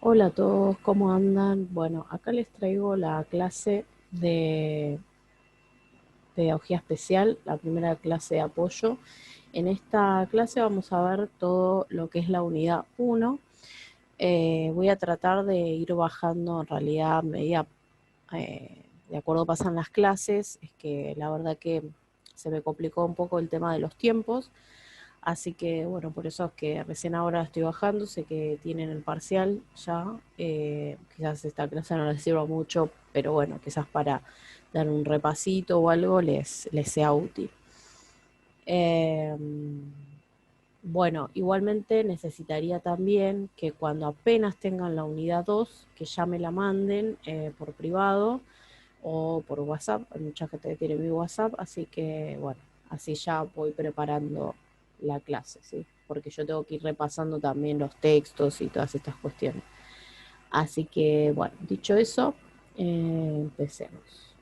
Hola a todos, ¿cómo andan? Bueno, acá les traigo la clase de pedagogía especial, la primera clase de apoyo. En esta clase vamos a ver todo lo que es la unidad 1. Voy a tratar de ir bajando en realidad a medida, de acuerdo pasan las clases. Es que la verdad que se me complicó un poco el tema de los tiempos. Así que bueno, por eso es que recién ahora estoy bajando, sé que tienen el parcial ya, quizás esta clase no les sirva mucho, pero bueno, quizás para dar un repasito o algo les sea útil. Eh, bueno, igualmente necesitaría también que cuando apenas tengan la unidad 2 que ya me la manden por privado o por WhatsApp. Hay mucha gente que tiene mi WhatsApp, así que bueno, así ya voy preparando la clase, ¿sí? Porque yo tengo que ir repasando también los textos y todas estas cuestiones. Así que bueno, dicho eso, empecemos.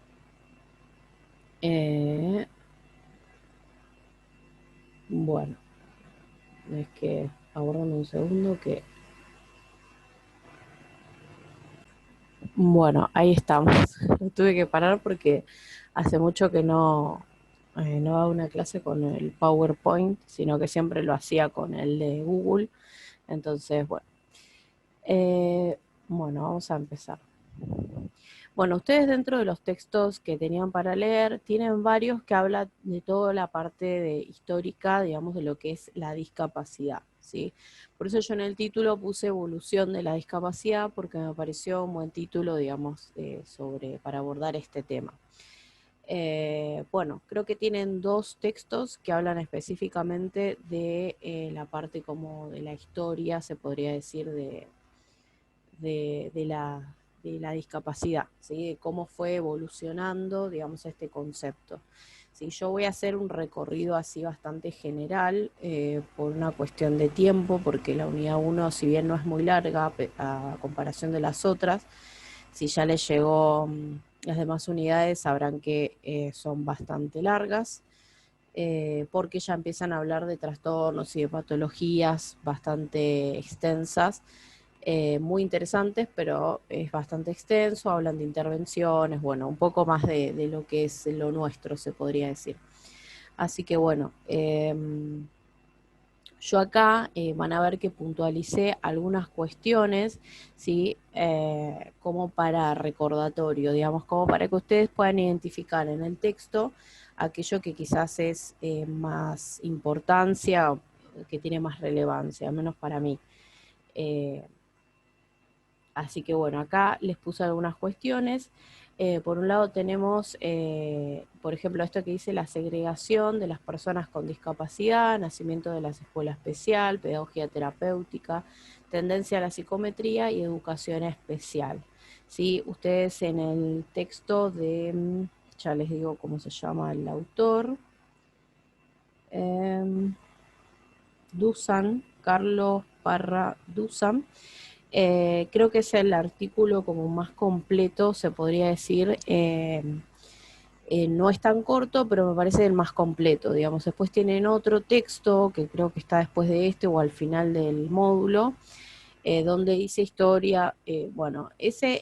Eh, bueno, es que aguardan un segundo que... Bueno, ahí estamos. Lo tuve que parar porque hace mucho que no hago una clase con el PowerPoint, sino que siempre lo hacía con el de Google. Entonces, bueno. Eh, bueno, vamos a empezar. Bueno, ustedes dentro de los textos que tenían para leer, tienen varios que hablan de toda la parte de histórica, digamos, de lo que es la discapacidad, ¿sí? Por eso yo en el título puse evolución de la discapacidad, porque me pareció un buen título, digamos, para abordar este tema. Bueno, creo que tienen dos textos que hablan específicamente de la parte como de la historia, se podría decir, de, de la, de la discapacidad, ¿sí? De cómo fue evolucionando, digamos, este concepto. ¿Sí? Yo voy a hacer un recorrido así bastante general por una cuestión de tiempo, porque la unidad 1, si bien no es muy larga a comparación de las otras, si ya les llegó las demás unidades, sabrán que son bastante largas. Porque ya empiezan a hablar de trastornos y de patologías bastante extensas, muy interesantes, pero es bastante extenso, hablan de intervenciones, bueno, un poco más de lo que es lo nuestro, se podría decir. Así que bueno, yo acá van a ver que puntualicé algunas cuestiones, ¿sí? Como para recordatorio, digamos, como para que ustedes puedan identificar en el texto aquello que quizás es más importancia, que tiene más relevancia, al menos para mí. Eh, Así que bueno, acá les puse algunas cuestiones. Por un lado tenemos, por ejemplo, esto que dice la segregación de las personas con discapacidad, nacimiento de la escuela especial, pedagogía terapéutica, tendencia a la psicometría y educación especial. ¿Sí? Ustedes en el texto de, ya les digo cómo se llama el autor, eh, Dusan, Carlos Parra Dusan. Creo que es el artículo como más completo, se podría decir. No es tan corto, pero me parece el más completo, digamos. Después tienen otro texto que creo que está después de este o al final del módulo, donde dice historia. Bueno, ese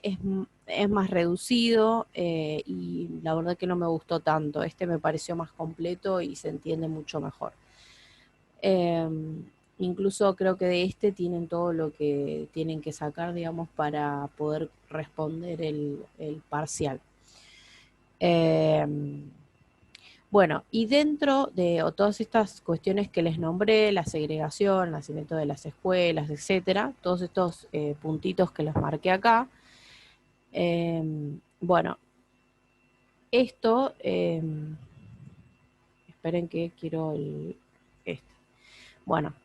es más reducido y la verdad que no me gustó tanto. Este me pareció más completo y se entiende mucho mejor. Eh, Incluso creo que de este tienen todo lo que tienen que sacar, digamos, para poder responder el parcial. Eh, bueno, y dentro de todas estas cuestiones que les nombré, la segregación, el nacimiento de las escuelas, etcétera, todos estos puntitos que los marqué acá, eh, bueno, esto, esperen que quiero este. Bueno,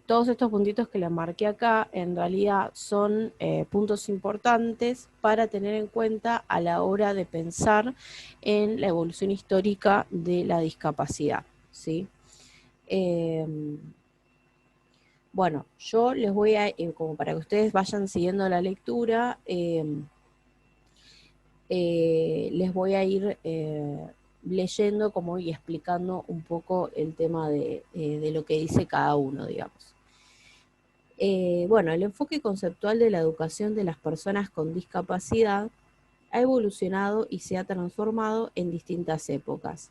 todos estos puntitos que les marqué acá en realidad son puntos importantes para tener en cuenta a la hora de pensar en la evolución histórica de la discapacidad, ¿sí? Eh, bueno, yo les voy a, como para que ustedes vayan siguiendo la lectura, les voy a ir leyendo como y explicando un poco el tema de lo que dice cada uno, digamos. Bueno, el enfoque conceptual de la educación de las personas con discapacidad ha evolucionado y se ha transformado en distintas épocas.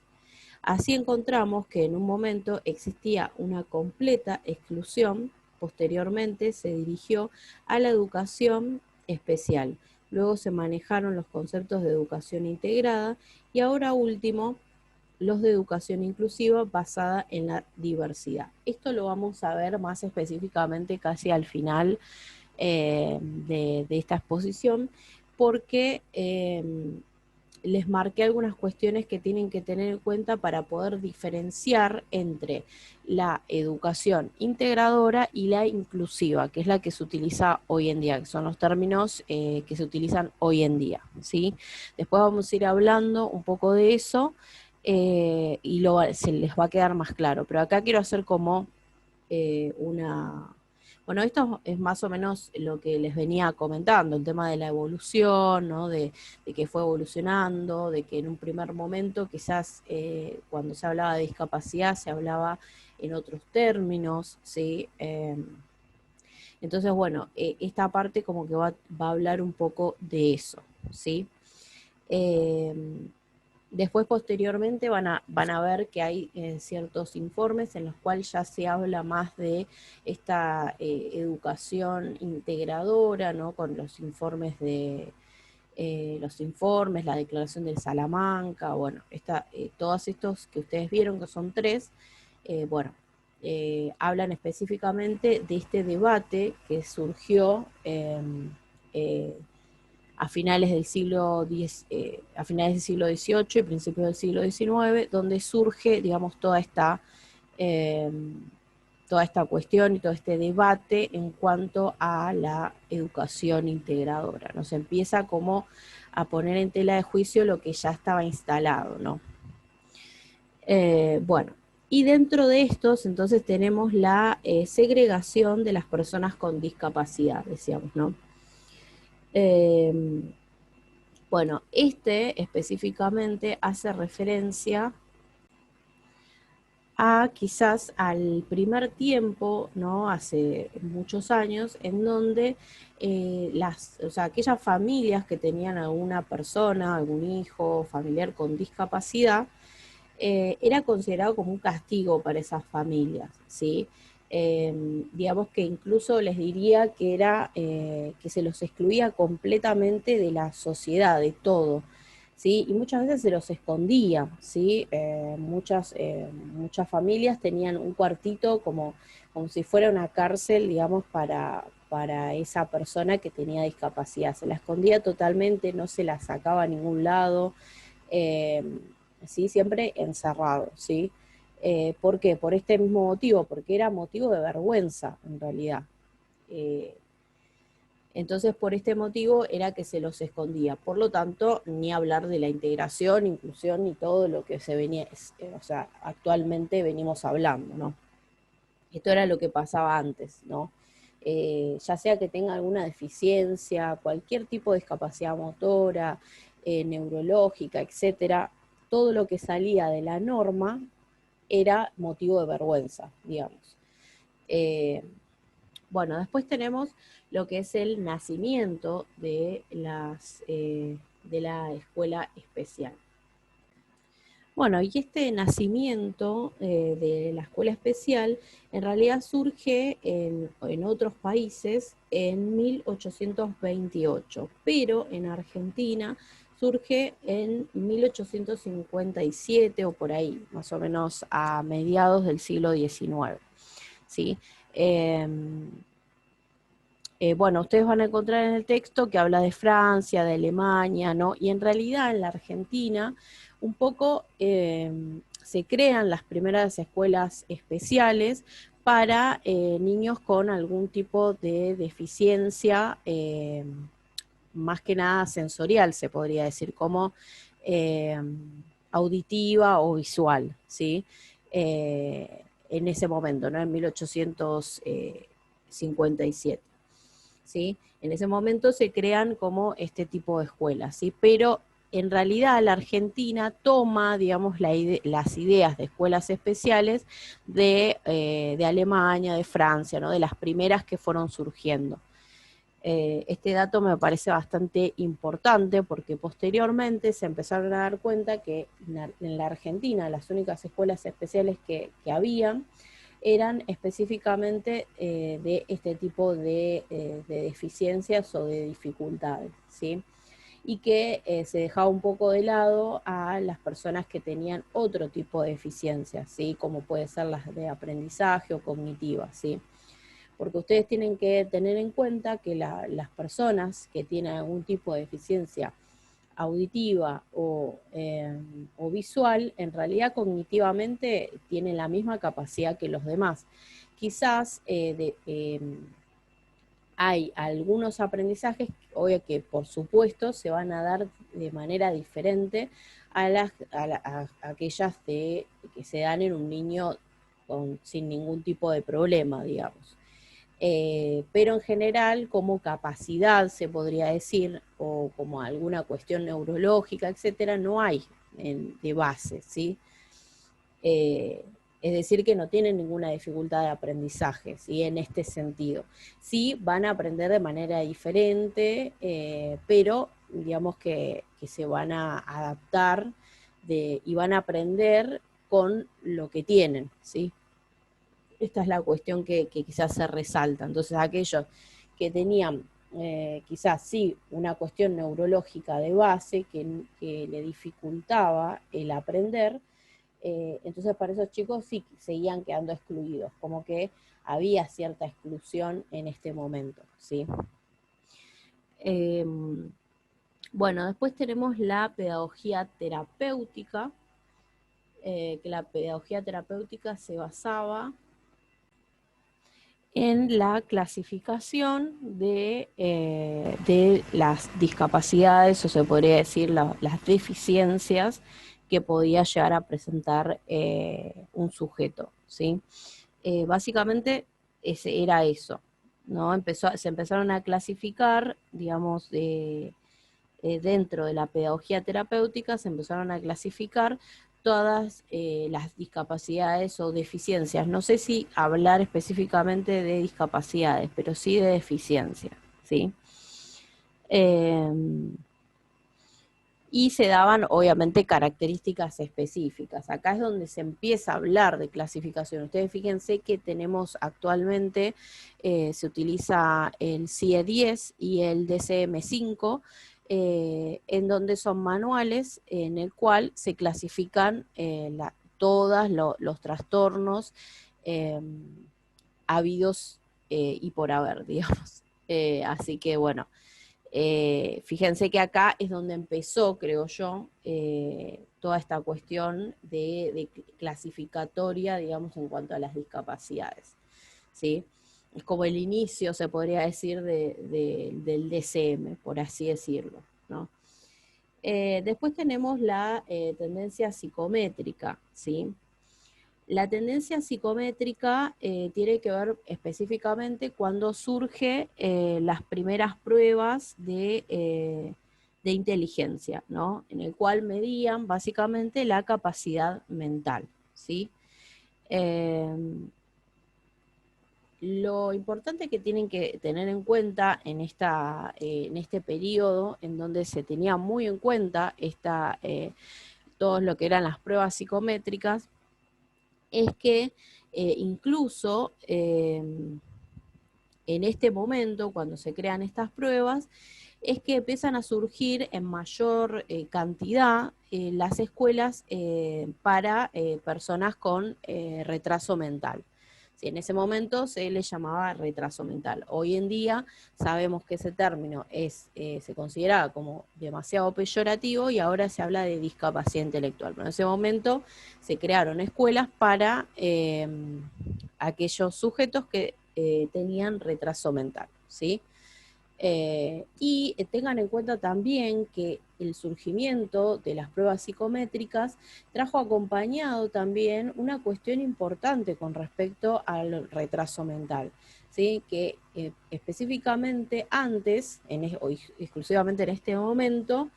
Así encontramos que en un momento existía una completa exclusión, posteriormente se dirigió a la educación especial, luego se manejaron los conceptos de educación integrada y ahora último los de educación inclusiva basada en la diversidad. Esto lo vamos a ver más específicamente casi al final de esta exposición, porque les marqué algunas cuestiones que tienen que tener en cuenta para poder diferenciar entre la educación integradora y la inclusiva, que es la que se utiliza hoy en día, que son los términos que se utilizan hoy en día, ¿sí? Después vamos a ir hablando un poco de eso y se les va a quedar más claro, pero acá quiero hacer como una... Bueno, esto es más o menos lo que les venía comentando, el tema de la evolución, ¿no? De que fue evolucionando, de que en un primer momento quizás cuando se hablaba de discapacidad se hablaba en otros términos, ¿sí? Entonces, bueno, esta parte como que va a hablar un poco de eso, ¿sí? Eh, Después, posteriormente, van a ver que hay ciertos informes en los cuales ya se habla más de esta educación integradora, ¿no? Con los informes la Declaración del Salamanca, bueno, todos estos que ustedes vieron, que son tres, bueno, hablan específicamente de este debate que surgió eh, a finales del siglo XVIII y principios del siglo XIX, donde surge, digamos, eh, toda esta cuestión y todo este debate en cuanto a la educación integradora. Nos empieza como a poner en tela de juicio lo que ya estaba instalado, ¿no? Bueno, y dentro de estos, entonces, tenemos la segregación de las personas con discapacidad, decíamos, ¿no? Eh, Bueno, este específicamente hace referencia a quizás al primer tiempo, ¿no? Hace muchos años, en donde o sea, aquellas familias que tenían alguna persona, algún hijo, familiar con discapacidad, era considerado como un castigo para esas familias, ¿sí? Digamos que incluso les diría que era que se los excluía completamente de la sociedad, de todo, ¿sí? Y muchas veces se los escondía, ¿sí? Muchas familias tenían un cuartito como si fuera una cárcel, digamos, para esa persona que tenía discapacidad. Se la escondía totalmente, no se la sacaba a ningún lado. Eh, ¿Sí? Siempre encerrado, ¿sí? ¿Por qué? Por este mismo motivo, porque era motivo de vergüenza, en realidad. Eh, entonces, por este motivo era que se los escondía. Por lo tanto, ni hablar de la integración, inclusión, ni todo lo que se venía, o sea, actualmente venimos hablando, ¿no? Esto era lo que pasaba antes, ¿no? Ya sea que tenga alguna deficiencia, cualquier tipo de discapacidad motora, neurológica, etcétera, todo lo que salía de la norma era motivo de vergüenza, digamos. Eh, bueno, después tenemos lo que es el nacimiento de la escuela especial. Bueno, y este nacimiento de la escuela especial en realidad surge en otros países en 1828, pero en Argentina surge en 1857 o por ahí, más o menos a mediados del siglo XIX, ¿sí? Eh, bueno, ustedes van a encontrar en el texto que habla de Francia, de Alemania, ¿no? Y en realidad en la Argentina un poco se crean las primeras escuelas especiales para niños con algún tipo de deficiencia, más que nada sensorial, se podría decir, como eh, auditiva o visual, ¿sí? En ese momento, ¿no? En 1857. ¿Sí? En ese momento se crean como este tipo de escuelas, ¿sí? Pero en realidad la Argentina toma, digamos, las ideas de escuelas especiales de Alemania, de Francia, ¿no? De las primeras que fueron surgiendo. Este dato me parece bastante importante porque posteriormente se empezaron a dar cuenta que en la Argentina las únicas escuelas especiales que habían eran específicamente de este tipo de deficiencias o de dificultades, ¿sí? Y que se dejaba un poco de lado a las personas que tenían otro tipo de deficiencias, ¿sí? Como puede ser las de aprendizaje o cognitivas, ¿sí? Porque ustedes tienen que tener en cuenta que las personas que tienen algún tipo de deficiencia auditiva o visual, en realidad cognitivamente tienen la misma capacidad que los demás. Quizás hay algunos aprendizajes, obvio que por supuesto se van a dar de manera diferente a aquellas que se dan en un niño sin ningún tipo de problema, digamos. Pero en general, como capacidad, se podría decir, o como alguna cuestión neurológica, etcétera, no hay de base, ¿sí? Es decir, que no tienen ninguna dificultad de aprendizaje, ¿sí? En este sentido. Sí, van a aprender de manera diferente, pero digamos que se van a adaptar y van a aprender con lo que tienen, ¿sí? Esta es la cuestión que quizás se resalta. Entonces, aquellos que tenían quizás sí una cuestión neurológica de base que le dificultaba el aprender, entonces para esos chicos sí seguían quedando excluidos, como que había cierta exclusión en este momento, ¿sí? Bueno, después tenemos la pedagogía terapéutica, que la pedagogía terapéutica se basaba en la clasificación de las discapacidades, o se podría decir las deficiencias que podía llegar a presentar un sujeto, ¿sí? Básicamente era eso, ¿no? Se empezaron a clasificar, digamos, dentro de la pedagogía terapéutica se empezaron a clasificar todas las discapacidades o deficiencias. No sé si hablar específicamente de discapacidades, pero sí de deficiencia, ¿sí? Eh, y se daban, obviamente, características específicas. Acá es donde se empieza a hablar de clasificación. Ustedes fíjense que tenemos actualmente, se utiliza el CIE-10 y el DCM-5, en donde son manuales en el cual se clasifican todos los trastornos habidos y por haber, digamos. Así que bueno, fíjense que acá es donde empezó, creo yo, toda esta cuestión de clasificatoria, digamos, en cuanto a las discapacidades, ¿sí? Es como el inicio, se podría decir, del DCM, por así decirlo, ¿no? Después tenemos la tendencia psicométrica, ¿sí? La tendencia psicométrica tiene que ver específicamente cuando surge las primeras pruebas de inteligencia, ¿no? En el cual medían básicamente la capacidad mental, ¿sí? Eh, lo importante que tienen que tener en cuenta en este periodo, en donde se tenía muy en cuenta todo lo que eran las pruebas psicométricas, es que incluso en este momento, cuando se crean estas pruebas, es que empiezan a surgir en mayor cantidad las escuelas para personas con retraso mental. Sí, en ese momento se le llamaba retraso mental. Hoy en día sabemos que ese término se consideraba como demasiado peyorativo y ahora se habla de discapacidad intelectual. Pero en ese momento se crearon escuelas para aquellos sujetos que tenían retraso mental, ¿sí? Y tengan en cuenta también que el surgimiento de las pruebas psicométricas trajo acompañado también una cuestión importante con respecto al retraso mental, ¿sí? Que específicamente antes, o exclusivamente en este momento,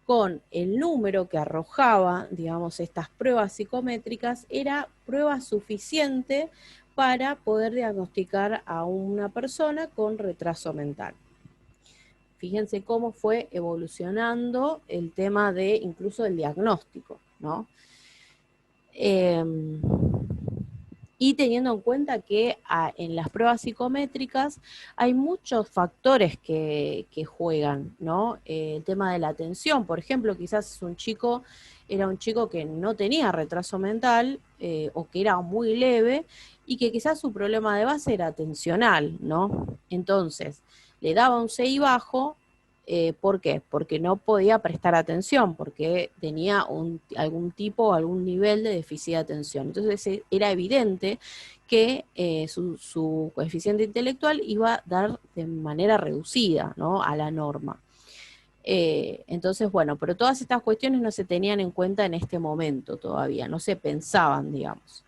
con el número que arrojaba, digamos, estas pruebas psicométricas, era prueba suficiente para poder diagnosticar a una persona con retraso mental. Fíjense cómo fue evolucionando el tema de incluso el diagnóstico, ¿no? Y teniendo en cuenta que en las pruebas psicométricas hay muchos factores que juegan, ¿no? El tema de la atención, por ejemplo, quizás era un chico que no tenía retraso mental o que era muy leve y que quizás su problema de base era atencional, ¿no? Entonces, le daba un CI bajo. ¿Por qué? Porque no podía prestar atención, porque tenía algún tipo, algún nivel de déficit de atención. Entonces era evidente que su coeficiente intelectual iba a dar de manera reducida, ¿no?, a la norma. Entonces, bueno, pero todas estas cuestiones no se tenían en cuenta en este momento todavía, no se pensaban, digamos.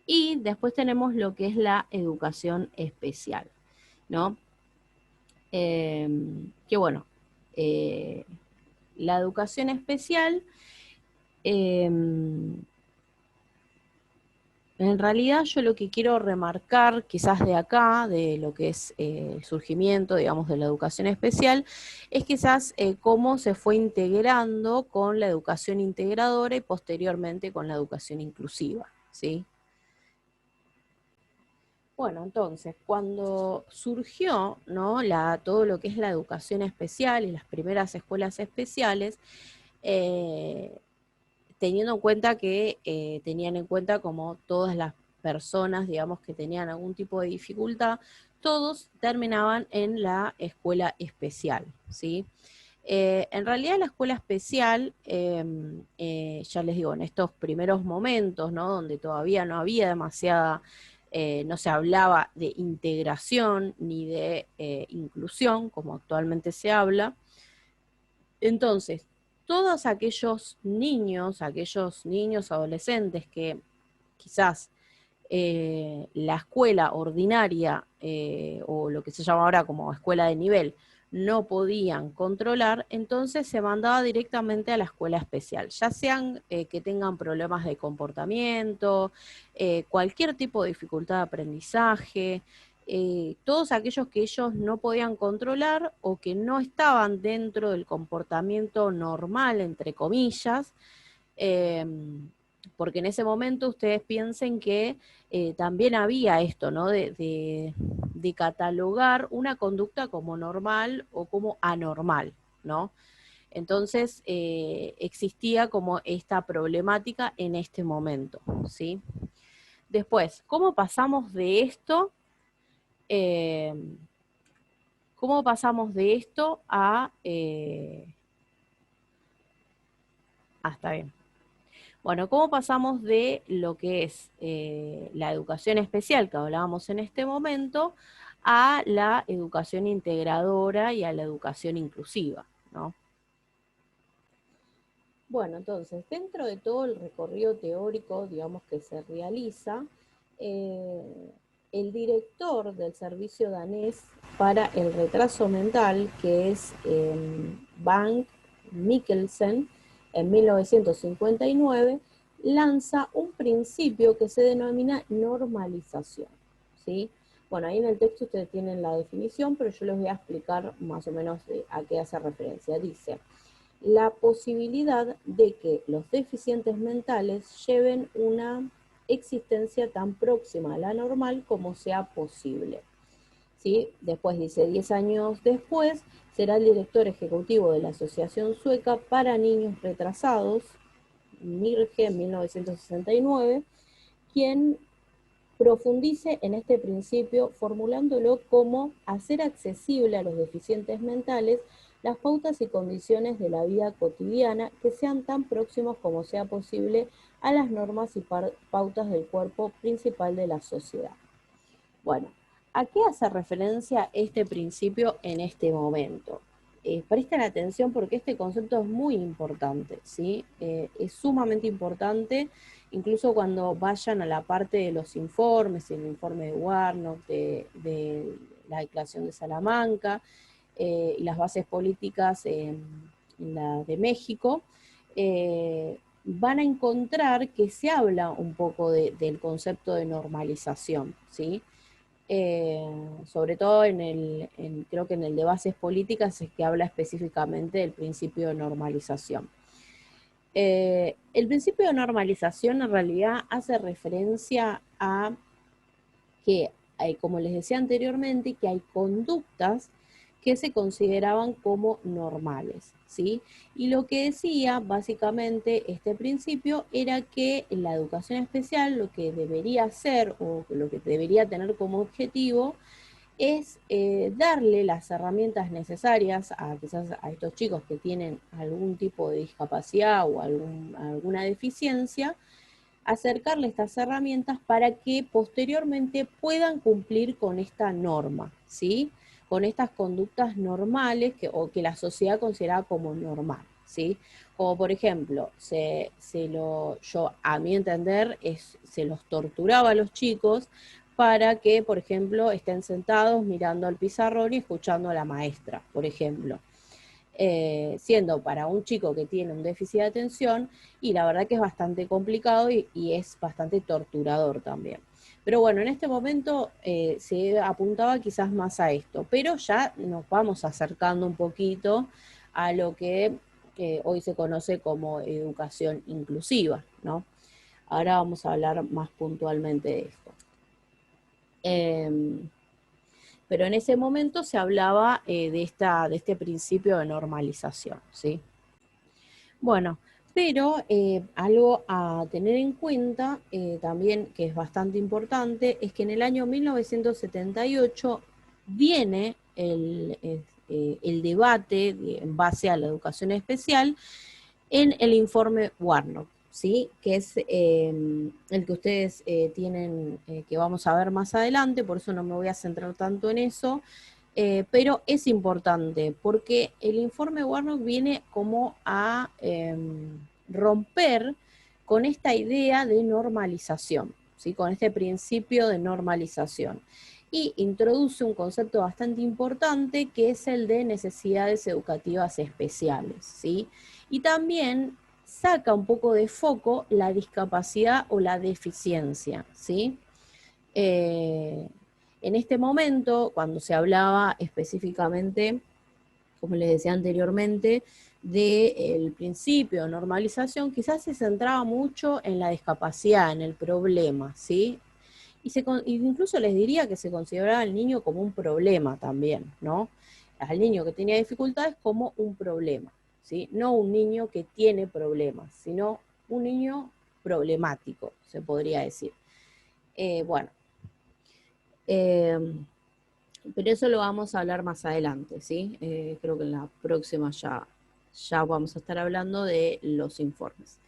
Y después tenemos lo que es la educación especial, ¿no? Que bueno, la educación especial, en realidad yo lo que quiero remarcar quizás de acá, de lo que es el surgimiento, digamos, de la educación especial, es quizás cómo se fue integrando con la educación integradora y posteriormente con la educación inclusiva, ¿sí? Bueno, entonces, cuando surgió, ¿no?, todo lo que es la educación especial y las primeras escuelas especiales, eh, teniendo en cuenta que tenían en cuenta como todas las personas, digamos, que tenían algún tipo de dificultad, todos terminaban en la escuela especial, ¿sí? En realidad la escuela especial, ya les digo, en estos primeros momentos, ¿no?, donde todavía no había demasiada, no se hablaba de integración ni de inclusión, como actualmente se habla. Entonces, todos aquellos niños, adolescentes que quizás la escuela ordinaria o lo que se llama ahora como escuela de nivel no podían controlar, entonces se mandaba directamente a la escuela especial, ya sean que tengan problemas de comportamiento, cualquier tipo de dificultad de aprendizaje, todos aquellos que ellos no podían controlar o que no estaban dentro del comportamiento normal, entre comillas, eh, porque en ese momento ustedes piensen que también había esto, ¿no?, de catalogar una conducta como normal o como anormal, ¿no? Entonces existía como esta problemática en este momento, ¿sí? Después, ¿cómo pasamos de esto? Eh, ¿Cómo pasamos de esto a... está bien. Bueno, ¿cómo pasamos de lo que es la educación especial que hablábamos en este momento a la educación integradora y a la educación inclusiva, ¿no? Bueno, entonces, dentro de todo el recorrido teórico, digamos, que se realiza, el director del servicio danés para el retraso mental, que es Bank Mikkelsen, en 1959, lanza un principio que se denomina normalización, ¿sí? Bueno, ahí en el texto ustedes tienen la definición, pero yo les voy a explicar más o menos a qué hace referencia. Dice: la posibilidad de que los deficientes mentales lleven una existencia tan próxima a la normal como sea posible, ¿sí? Después dice, 10 años después, será el director ejecutivo de la Asociación Sueca para Niños Retrasados, MIRGE, en 1969, quien profundice en este principio formulándolo como hacer accesible a los deficientes mentales las pautas y condiciones de la vida cotidiana que sean tan próximos como sea posible a las normas y pautas del cuerpo principal de la sociedad. Bueno, ¿a qué hace referencia este principio en este momento? Presten atención porque este concepto es muy importante, ¿sí? Es sumamente importante, incluso cuando vayan a la parte de los informes, el informe de Warnock, de la Declaración de Salamanca, y las bases políticas en la de México, van a encontrar que se habla un poco del concepto de normalización, ¿sí? Sobre todo creo que en el de bases políticas es que habla específicamente del principio de normalización. El principio de normalización en realidad hace referencia a que, como les decía anteriormente, que hay conductas que se consideraban como normales, ¿sí? Y lo que decía básicamente este principio era que en la educación especial lo que debería hacer o lo que debería tener como objetivo es darle las herramientas necesarias a quizás a estos chicos que tienen algún tipo de discapacidad o alguna deficiencia, acercarle estas herramientas para que posteriormente puedan cumplir con esta norma, ¿sí? Con estas conductas normales o que la sociedad considera como normal, ¿sí? Como por ejemplo, yo a mi entender, se los torturaba a los chicos para que, por ejemplo, estén sentados mirando al pizarrón y escuchando a la maestra, por ejemplo. Siendo para un chico que tiene un déficit de atención, y la verdad que es bastante complicado y es bastante torturador también. Pero bueno, en este momento se apuntaba quizás más a esto, pero ya nos vamos acercando un poquito a lo que hoy se conoce como educación inclusiva, ¿no? Ahora vamos a hablar más puntualmente de esto. Pero en ese momento se hablaba de este principio de normalización, ¿sí? Bueno, pero algo a tener en cuenta también, que es bastante importante, es que en el año 1978 viene el debate en base a la educación especial en el informe Warnock, ¿sí? Que es el que ustedes tienen, que vamos a ver más adelante, por eso no me voy a centrar tanto en eso, pero es importante porque el informe Warnock viene como a romper con esta idea de normalización, ¿sí? Con este principio de normalización. Y introduce un concepto bastante importante que es el de necesidades educativas especiales, ¿sí? Y también saca un poco de foco la discapacidad o la deficiencia, ¿sí? En este momento, cuando se hablaba específicamente, como les decía anteriormente, del principio de normalización, quizás se centraba mucho en la discapacidad, en el problema, ¿sí? Incluso les diría que se consideraba al niño como un problema también, ¿no? Al niño que tenía dificultades como un problema, ¿sí? No un niño que tiene problemas, sino un niño problemático, se podría decir. Bueno, pero eso lo vamos a hablar más adelante, ¿sí? Creo que en la próxima ya vamos a estar hablando de los informes.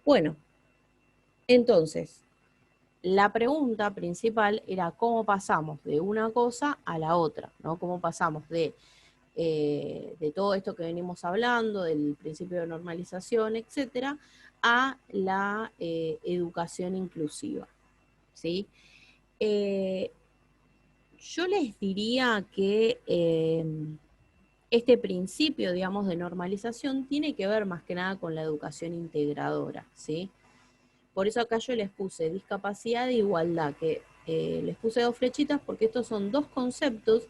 Bueno, entonces, la pregunta principal era cómo pasamos de una cosa a la otra, ¿no? Cómo pasamos de todo esto que venimos hablando, del principio de normalización, etcétera, a la educación inclusiva, ¿sí? Yo les diría que este principio, digamos, de normalización tiene que ver más que nada con la educación integradora, ¿sí? Por eso acá yo les puse discapacidad e igualdad, que les puse dos flechitas porque estos son dos conceptos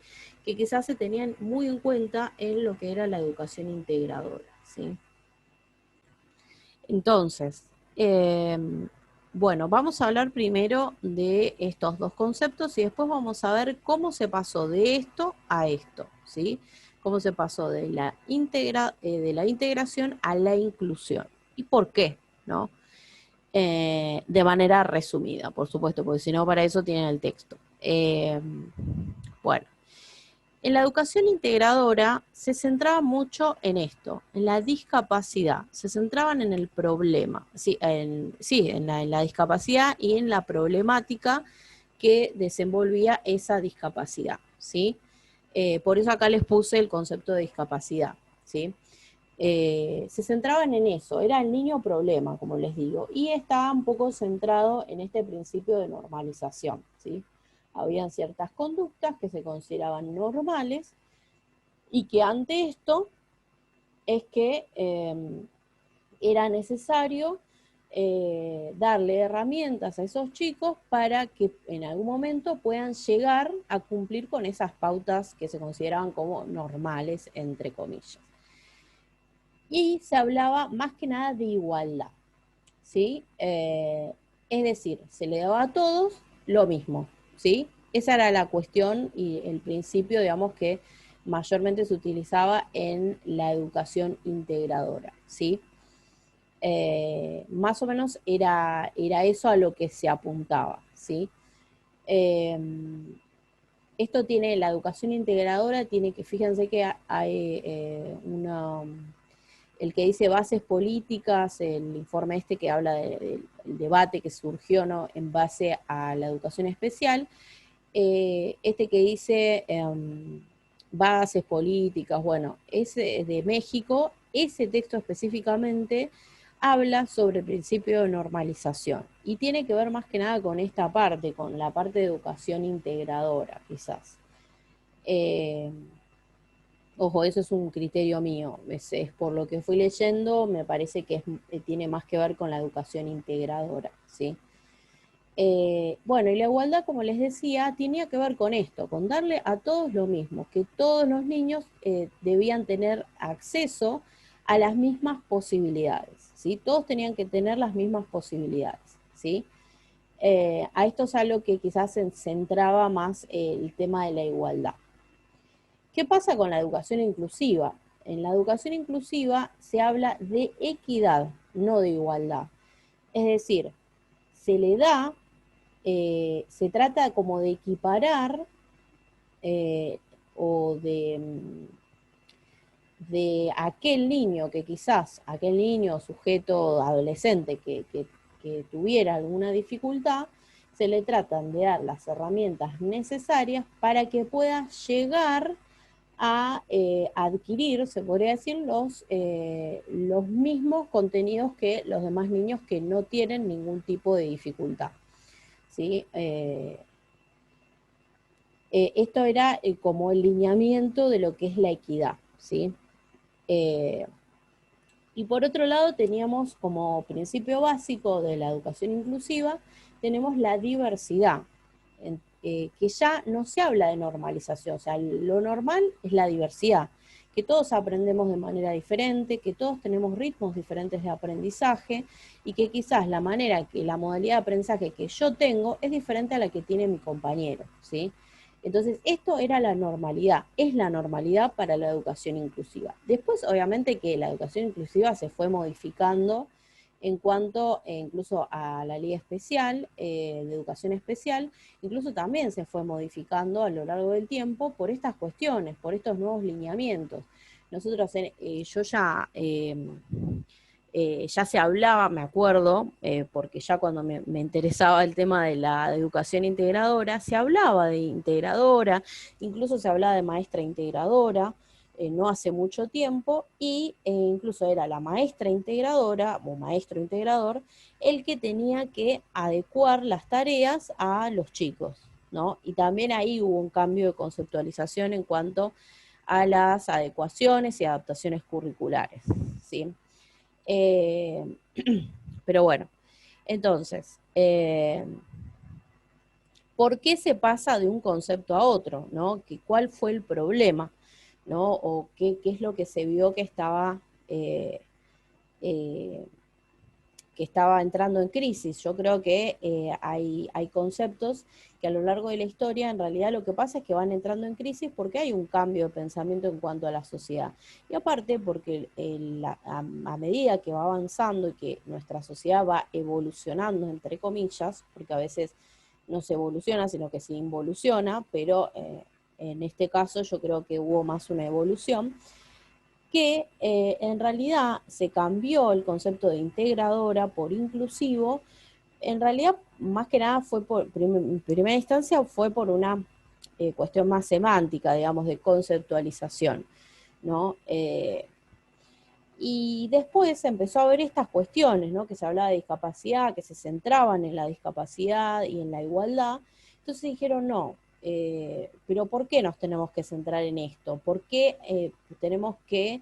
que quizás se tenían muy en cuenta en lo que era la educación integradora, ¿sí? Entonces, bueno, vamos a hablar primero de estos dos conceptos y después vamos a ver cómo se pasó de esto a esto, ¿sí? Cómo se pasó de la integración a la inclusión. ¿Y por qué? ¿No? De manera resumida, por supuesto, porque si no, para eso tienen el texto. Bueno, en la educación integradora se centraba mucho en esto, en la discapacidad, se centraban en el problema, en la discapacidad y en la problemática que desenvolvía esa discapacidad, ¿sí? Por eso acá les puse el concepto de discapacidad, ¿sí? Se centraban en eso, era el niño problema, como les digo, y estaba un poco centrado en este principio de normalización, ¿sí? habían ciertas conductas que se consideraban normales y que ante esto es que era necesario darle herramientas a esos chicos para que en algún momento puedan llegar a cumplir con esas pautas que se consideraban como normales, entre comillas. Y se hablaba más que nada de igualdad, ¿sí? Es decir, se le daba a todos lo mismo, ¿sí? Esa era la cuestión y el principio, digamos, que mayormente se utilizaba en la educación integradora, ¿sí? Más o menos era eso a lo que se apuntaba, ¿sí? Eh, Esto tiene, la educación integradora tiene que, fíjense que hay el que dice bases políticas, el informe este que habla del debate que surgió, ¿no?, en base a la educación especial, este que dice bases políticas, bueno, ese es de México, ese texto específicamente habla sobre el principio de normalización y tiene que ver más que nada con esta parte, con la parte de educación integradora, quizás. Ojo, eso es un criterio mío, es por lo que fui leyendo, me parece que tiene más que ver con la educación integradora, ¿sí? Bueno, y la igualdad, como les decía, tenía que ver con esto, con darle a todos lo mismo, que todos los niños debían tener acceso a las mismas posibilidades, ¿sí? Todos tenían que tener las mismas posibilidades, ¿sí? A esto es algo que quizás se centraba más el tema de la igualdad. ¿Qué pasa con la educación inclusiva? En la educación inclusiva se habla de equidad, no de igualdad. Es decir, se le da, se trata como de equiparar o de aquel niño que quizás, aquel niño sujeto adolescente que tuviera alguna dificultad, se le tratan de dar las herramientas necesarias para que pueda llegar a adquirir, se podría decir, los mismos contenidos que los demás niños que no tienen ningún tipo de dificultad, ¿sí? Esto era como el lineamiento de lo que es la equidad, ¿sí? Y por otro lado teníamos como principio básico de la educación inclusiva, tenemos la diversidad, que ya no se habla de normalización, o sea, lo normal es la diversidad, que todos aprendemos de manera diferente, que todos tenemos ritmos diferentes de aprendizaje y que quizás la manera, que la modalidad de aprendizaje que yo tengo es diferente a la que tiene mi compañero, ¿sí? Entonces, esto era la normalidad, es la normalidad para la educación inclusiva. Después, obviamente, que la educación inclusiva se fue modificando en cuanto incluso a la ley especial, de educación especial, incluso también se fue modificando a lo largo del tiempo por estas cuestiones, por estos nuevos lineamientos. Nosotros, yo ya se hablaba, me acuerdo, porque ya cuando me interesaba el tema de la educación integradora, se hablaba de integradora, incluso se hablaba de maestra integradora, no hace mucho tiempo, y incluso era la maestra integradora o maestro integrador el que tenía que adecuar las tareas a los chicos, ¿no? Y también ahí hubo un cambio de conceptualización en cuanto a las adecuaciones y adaptaciones curriculares, ¿sí? Eh, pero bueno, entonces, ¿por qué se pasa de un concepto a otro? ¿No? ¿Cuál fue el problema? ¿No? ¿O qué es lo que se vio eh, eh, que estaba entrando en crisis? Yo creo que hay conceptos que a lo largo de la historia en realidad lo que pasa es que van entrando en crisis porque hay un cambio de pensamiento en cuanto a la sociedad. Y aparte porque a medida que va avanzando y que nuestra sociedad va evolucionando, entre comillas, porque a veces no se evoluciona, sino que se involuciona, pero en este caso yo creo que hubo más una evolución, que en realidad se cambió el concepto de integradora por inclusivo. En realidad, más que nada, en primera instancia, fue por una cuestión más semántica, digamos, de conceptualización, ¿no? Y después se empezó a ver estas cuestiones, ¿no? Que se hablaba de discapacidad, que se centraban en la discapacidad y en la igualdad. Entonces dijeron, no, pero ¿por qué nos tenemos que centrar en esto? ¿Por qué tenemos que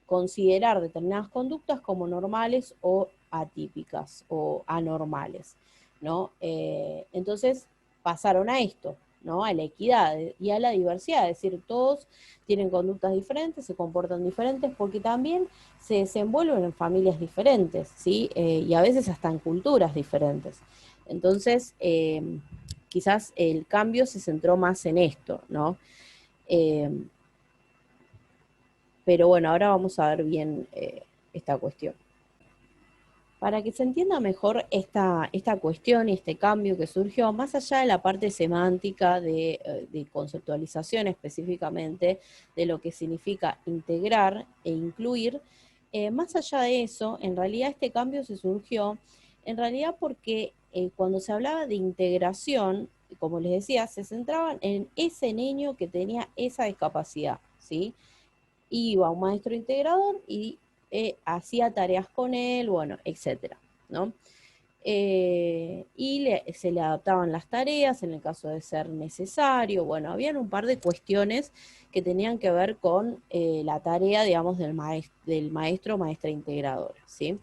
considerar determinadas conductas como normales o atípicas o anormales, ¿no? Entonces pasaron a esto, ¿no? A la equidad y a la diversidad, es decir, todos tienen conductas diferentes, se comportan diferentes, porque también se desenvuelven en familias diferentes, ¿sí? Y a veces hasta en culturas diferentes. Entonces, quizás el cambio se centró más en esto, ¿no? Eh, pero bueno, ahora vamos a ver bien esta cuestión. Para que se entienda mejor esta cuestión y este cambio que surgió, más allá de la parte semántica de conceptualización específicamente de lo que significa integrar e incluir, más allá de eso, en realidad este cambio se surgió, en realidad porque cuando se hablaba de integración, como les decía, se centraban en ese niño que tenía esa discapacidad, ¿sí? Iba un maestro integrador y hacía tareas con él, bueno, etcétera, ¿no? Se le adaptaban las tareas en el caso de ser necesario, bueno, habían un par de cuestiones que tenían que ver con la tarea, digamos, del maestro o maestra integradora, ¿sí?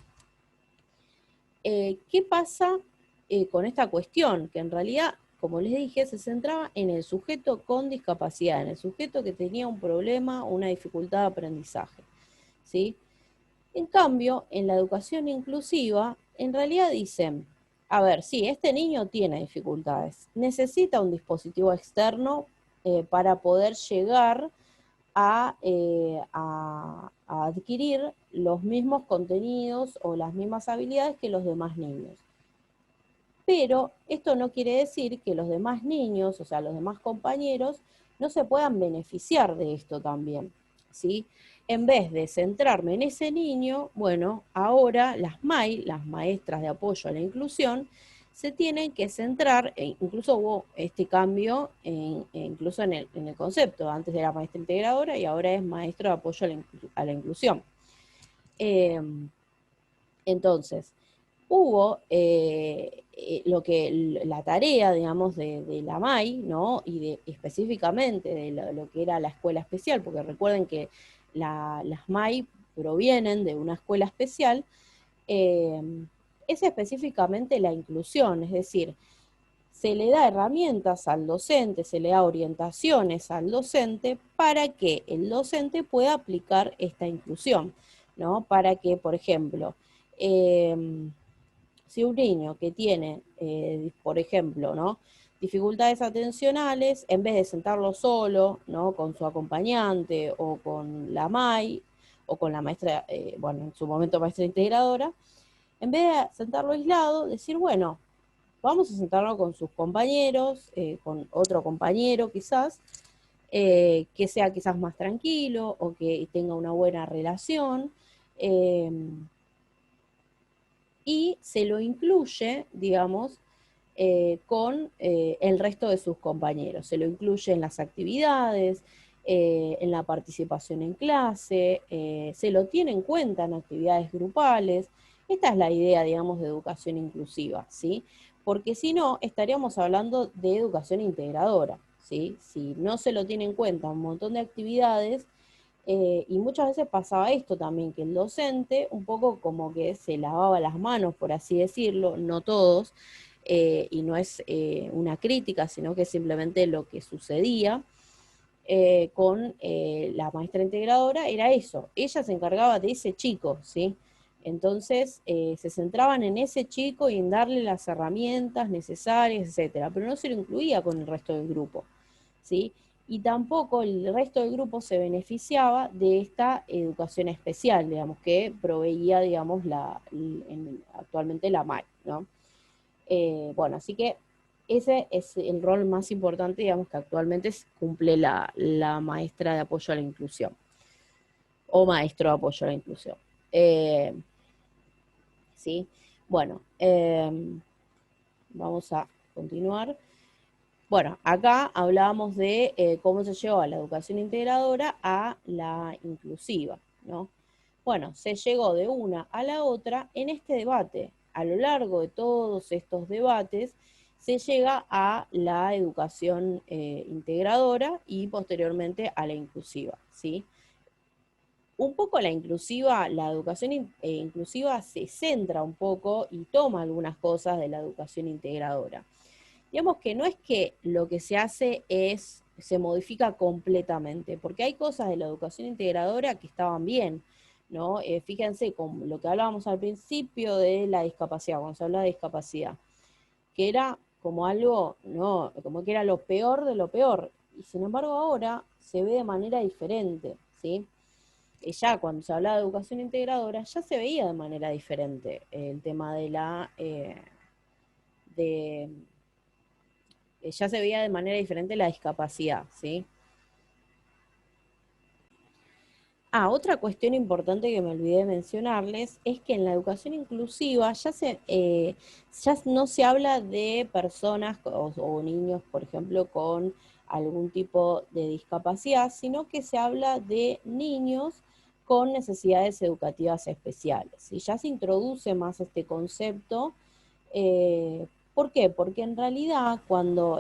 ¿Qué pasa con esta cuestión? Que en realidad, como les dije, se centraba en el sujeto con discapacidad, en el sujeto que tenía un problema, una dificultad de aprendizaje, ¿sí? En cambio, en la educación inclusiva, en realidad dicen, a ver, sí, este niño tiene dificultades, necesita un dispositivo externo para poder llegar a adquirir los mismos contenidos o las mismas habilidades que los demás niños. Pero esto no quiere decir que los demás niños, o sea, los demás compañeros, no se puedan beneficiar de esto también, ¿sí? En vez de centrarme en ese niño, bueno, ahora las MAI, las maestras de apoyo a la inclusión, se tienen que centrar, incluso hubo este cambio, incluso en el concepto, antes era maestra integradora y ahora es maestro de apoyo a la inclusión. Entonces, hubo la tarea, digamos, de la MAI, ¿no? Y específicamente de lo que era la escuela especial, porque recuerden que las MAI provienen de una escuela especial, eh, es específicamente la inclusión, es decir, se le da herramientas al docente, se le da orientaciones al docente para que el docente pueda aplicar esta inclusión, ¿no? Para que, por ejemplo, eh, si un niño que tiene, por ejemplo, ¿no? dificultades atencionales, en vez de sentarlo solo, ¿no? con su acompañante o con la MAI o con la maestra, bueno, en su momento maestra integradora, en vez de sentarlo aislado, decir, bueno, vamos a sentarlo con sus compañeros, con otro compañero quizás, que sea quizás más tranquilo o que tenga una buena relación. Eh, y se lo incluye, digamos, con el resto de sus compañeros. Se lo incluye en las actividades, en la participación en clase, se lo tiene en cuenta en actividades grupales. Esta es la idea, digamos, de educación inclusiva, ¿sí? Porque si no, estaríamos hablando de educación integradora, ¿sí? Si no se lo tiene en cuenta un montón de actividades, y muchas veces pasaba esto también, que el docente un poco como que se lavaba las manos, por así decirlo, no todos, y no es una crítica, sino que simplemente lo que sucedía con la maestra integradora era eso, ella se encargaba de ese chico, ¿sí? Entonces se centraban en ese chico y en darle las herramientas necesarias, etcétera, pero no se lo incluía con el resto del grupo, ¿sí? Y tampoco el resto del grupo se beneficiaba de esta educación especial, digamos, que proveía, digamos, actualmente la MAI, ¿no? Bueno, así que ese es el rol más importante, digamos, que actualmente cumple la maestra de apoyo a la inclusión, o maestro de apoyo a la inclusión. ¿Sí? Bueno, vamos a continuar. Bueno, acá hablábamos de cómo se llevó a la educación integradora a la inclusiva, ¿no? Bueno, se llegó de una a la otra en este debate. A lo largo de todos estos debates se llega a la educación integradora y posteriormente a la inclusiva, ¿sí? Un poco la educación inclusiva se centra un poco y toma algunas cosas de la educación integradora. Digamos que no es que lo que se hace se modifica completamente, porque hay cosas de la educación integradora que estaban bien, ¿no? Fíjense con lo que hablábamos al principio de la discapacidad, cuando se habla de discapacidad, que era como algo, no, como que era lo peor de lo peor, y sin embargo ahora se ve de manera diferente, ¿sí? Ya cuando se hablaba de educación integradora, ya se veía de manera diferente el tema de de, ya se veía de manera diferente la discapacidad, ¿sí? Otra cuestión importante que me olvidé de mencionarles es que en la educación inclusiva ya no se habla de personas o niños, por ejemplo, con algún tipo de discapacidad, sino que se habla de niños con necesidades educativas especiales. Y ya se introduce más este concepto. ¿Por qué? Porque en realidad,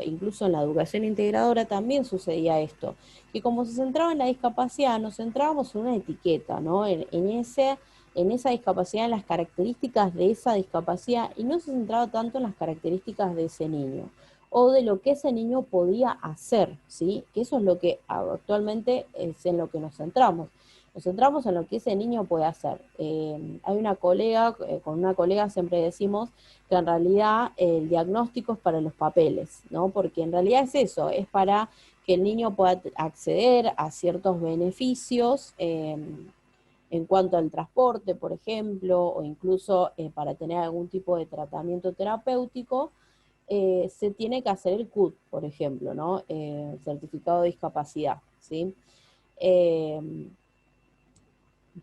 incluso en la educación integradora también sucedía esto, que como se centraba en la discapacidad, nos centrábamos en una etiqueta, ¿no? En esa discapacidad, en las características de esa discapacidad, y no se centraba tanto en las características de ese niño, o de lo que ese niño podía hacer, ¿sí? Que eso es lo que actualmente es en lo que nos centramos. Nos centramos en lo que ese niño puede hacer. Hay una colega, con una colega siempre decimos que en realidad el diagnóstico es para los papeles, ¿no? Porque en realidad es eso, es para que el niño pueda acceder a ciertos beneficios en cuanto al transporte, por ejemplo, o incluso para tener algún tipo de tratamiento terapéutico, se tiene que hacer el CUT, por ejemplo, ¿no? Certificado de discapacidad, ¿sí? Eh,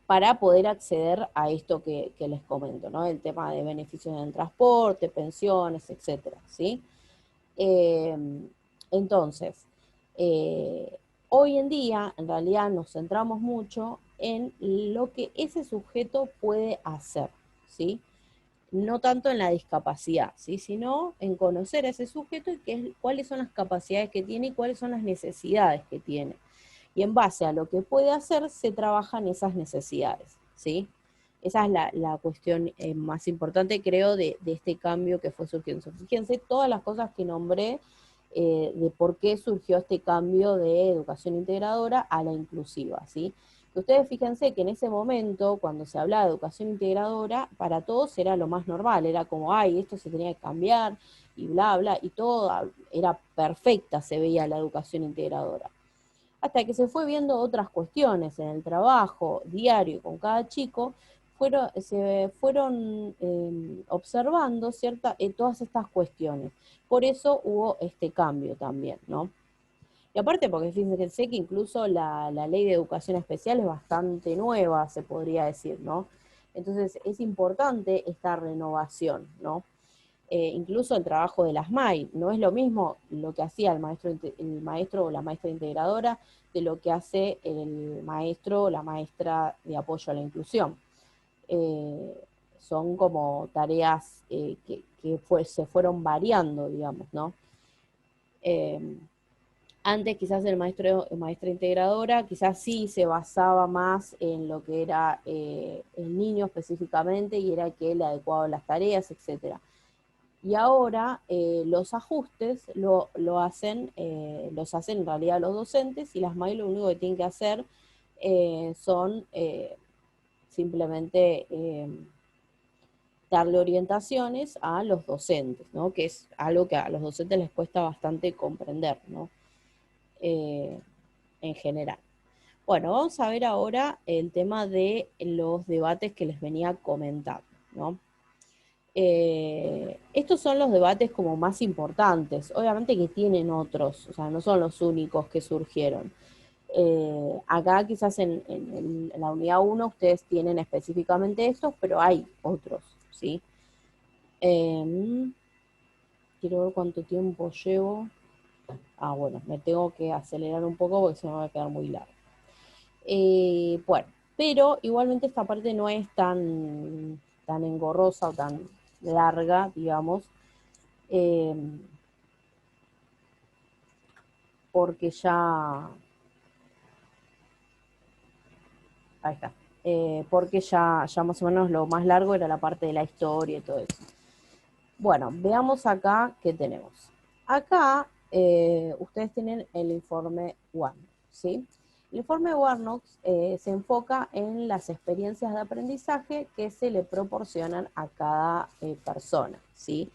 para poder acceder a esto que les comento, ¿no? El tema de beneficios en el transporte, pensiones, etcétera, ¿sí? Eh, entonces, eh, hoy en día, en realidad, nos centramos mucho en lo que ese sujeto puede hacer, ¿sí? No tanto en la discapacidad, ¿sí? Sino en conocer a ese sujeto y cuáles son las capacidades que tiene y cuáles son las necesidades que tiene. Y en base a lo que puede hacer, se trabajan esas necesidades, ¿sí? Esa es la cuestión más importante, creo, de este cambio que fue surgiendo. Fíjense todas las cosas que nombré de por qué surgió este cambio de educación integradora a la inclusiva, ¿sí? Ustedes fíjense que en ese momento, cuando se hablaba de educación integradora, para todos era lo más normal, era como, ay, esto se tenía que cambiar, y bla, bla, y todo era perfecta, se veía la educación integradora. Hasta que se fue viendo otras cuestiones en el trabajo diario con cada chico, se fueron observando todas estas cuestiones. Por eso hubo este cambio también, ¿no? Y aparte porque fíjense que incluso la ley de educación especial es bastante nueva, se podría decir, ¿no? Entonces es importante esta renovación, ¿no? Incluso el trabajo de las MAI, no es lo mismo lo que hacía el maestro o la maestra integradora de lo que hace el maestro o la maestra de apoyo a la inclusión. Eh, Son como tareas se fueron variando, digamos, ¿no? Eh, Antes quizás maestra integradora, quizás sí se basaba más en lo que era el niño específicamente y era que le adecuaba las tareas, etcétera. Y ahora los ajustes los hacen en realidad los docentes y las MAI lo único que tienen que hacer son simplemente darle orientaciones a los docentes, ¿no? Que es algo que a los docentes les cuesta bastante comprender, ¿no? Eh, en general. Bueno, vamos a ver ahora el tema de los debates que les venía comentando, ¿no? Estos son los debates como más importantes, obviamente que tienen otros, o sea, no son los únicos que surgieron. Acá quizás en la unidad 1 ustedes tienen específicamente estos, pero hay otros, ¿sí? Quiero ver cuánto tiempo llevo. Bueno, me tengo que acelerar un poco porque si no me va a quedar muy largo. Bueno, pero igualmente esta parte no es tan engorrosa o tan larga, digamos, eh, porque ya, ahí está, porque ya más o menos lo más largo era la parte de la historia y todo eso. Bueno, veamos acá qué tenemos. Acá ustedes tienen el informe Warnock, ¿sí? El informe Warnock se enfoca en las experiencias de aprendizaje que se le proporcionan a cada persona, ¿sí?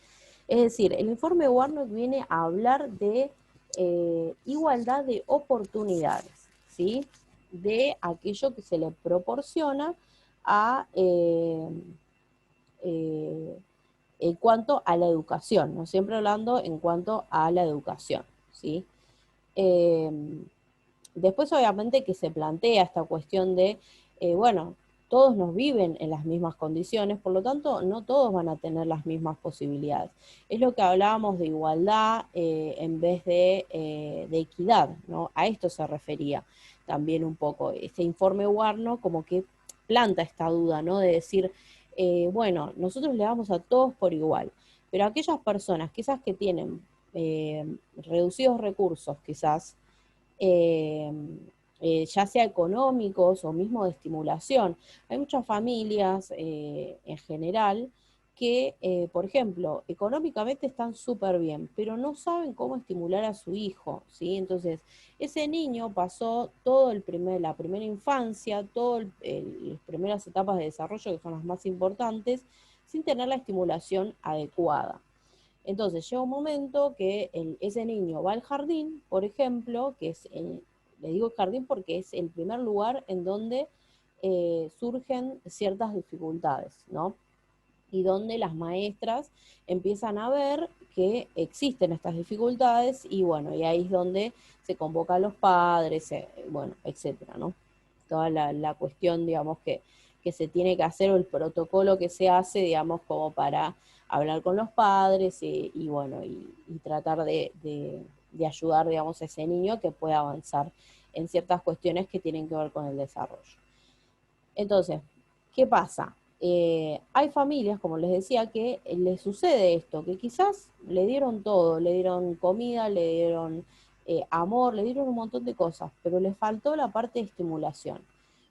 Es decir, el informe Warnock viene a hablar de igualdad de oportunidades, ¿sí? De aquello que se le proporciona a eh, en cuanto a la educación, ¿no? Siempre hablando en cuanto a la educación, ¿sí? Eh, Después, obviamente, que se plantea esta cuestión de, bueno, todos nos viven en las mismas condiciones, por lo tanto, no todos van a tener las mismas posibilidades. Es lo que hablábamos de igualdad en vez de equidad, ¿no? A esto se refería también un poco. Este informe Warnock como que planta esta duda, ¿no? De decir, bueno, nosotros le damos a todos por igual, pero aquellas personas, quizás que tienen reducidos recursos, quizás, eh, ya sea económicos o mismo de estimulación. Hay muchas familias en general que, por ejemplo, económicamente están súper bien, pero no saben cómo estimular a su hijo, ¿sí? Entonces, ese niño pasó la primera infancia, todas las primeras etapas de desarrollo, que son las más importantes, sin tener la estimulación adecuada. Entonces llega un momento que ese niño va al jardín, por ejemplo, le digo jardín porque es el primer lugar en donde surgen ciertas dificultades, ¿no? Y donde las maestras empiezan a ver que existen estas dificultades y bueno, y ahí es donde se convoca a los padres, bueno, etcétera, ¿no? Toda la cuestión, digamos, que se tiene que hacer o el protocolo que se hace, digamos, como para hablar con los padres y bueno, y tratar de ayudar, digamos, a ese niño que pueda avanzar en ciertas cuestiones que tienen que ver con el desarrollo. Entonces, ¿qué pasa? Hay familias, como les decía, que les sucede esto, que quizás le dieron todo, le dieron comida, le dieron amor, le dieron un montón de cosas, pero le faltó la parte de estimulación.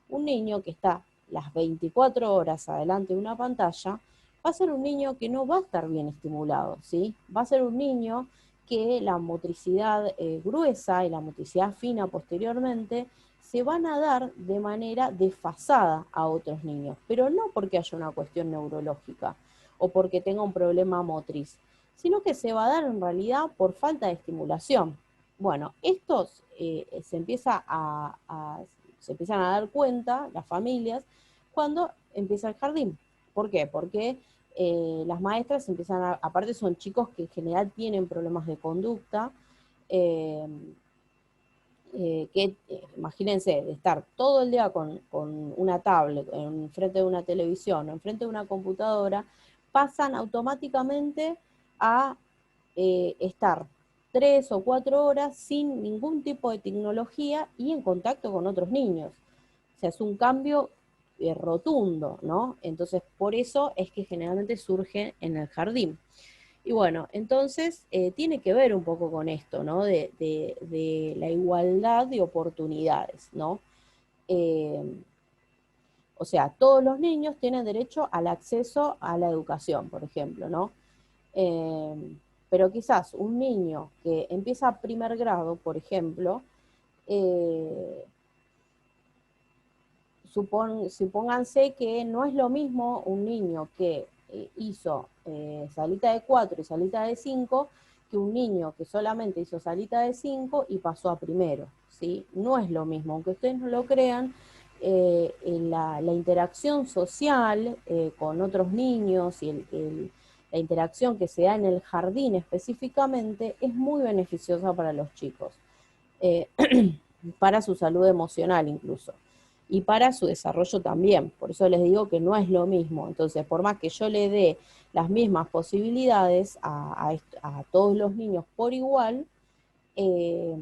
Un niño que está las 24 horas adelante de una pantalla, va a ser un niño que no va a estar bien estimulado, ¿sí? Va a ser un niño que la motricidad gruesa y la motricidad fina posteriormente se van a dar de manera desfasada a otros niños, pero no porque haya una cuestión neurológica o porque tenga un problema motriz, sino que se va a dar en realidad por falta de estimulación. Bueno, estos se empiezan a dar cuenta, las familias, cuando empieza el jardín. ¿Por qué? Porque las maestras empiezan aparte son chicos que en general tienen problemas de conducta, eh, imagínense, de estar todo el día con una tablet, enfrente de una televisión o enfrente de una computadora, pasan automáticamente a estar 3 o 4 horas sin ningún tipo de tecnología y en contacto con otros niños. O sea, es un cambio rotundo, ¿no? Entonces, por eso es que generalmente surge en el jardín. Y bueno, entonces tiene que ver un poco con esto, ¿no? De la igualdad de oportunidades, ¿no? Eh, o sea, todos los niños tienen derecho al acceso a la educación, por ejemplo, ¿no? Eh, pero quizás un niño que empieza primer grado, por ejemplo, eh, supónganse que no es lo mismo un niño que hizo salita de 4 y salita de 5 que un niño que solamente hizo salita de 5 y pasó a primero, ¿sí? No es lo mismo, aunque ustedes no lo crean, la interacción social con otros niños y la interacción que se da en el jardín específicamente es muy beneficiosa para los chicos, eh, para su salud emocional incluso y para su desarrollo también. Por eso les digo que no es lo mismo. Entonces, por más que yo le dé las mismas posibilidades a todos los niños por igual, eh,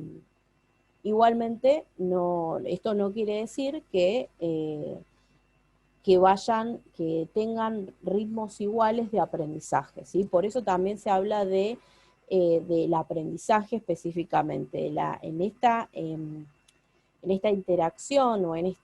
igualmente no, esto no quiere decir que que tengan ritmos iguales de aprendizaje, ¿sí? Por eso también se habla del aprendizaje específicamente, en esta interacción o en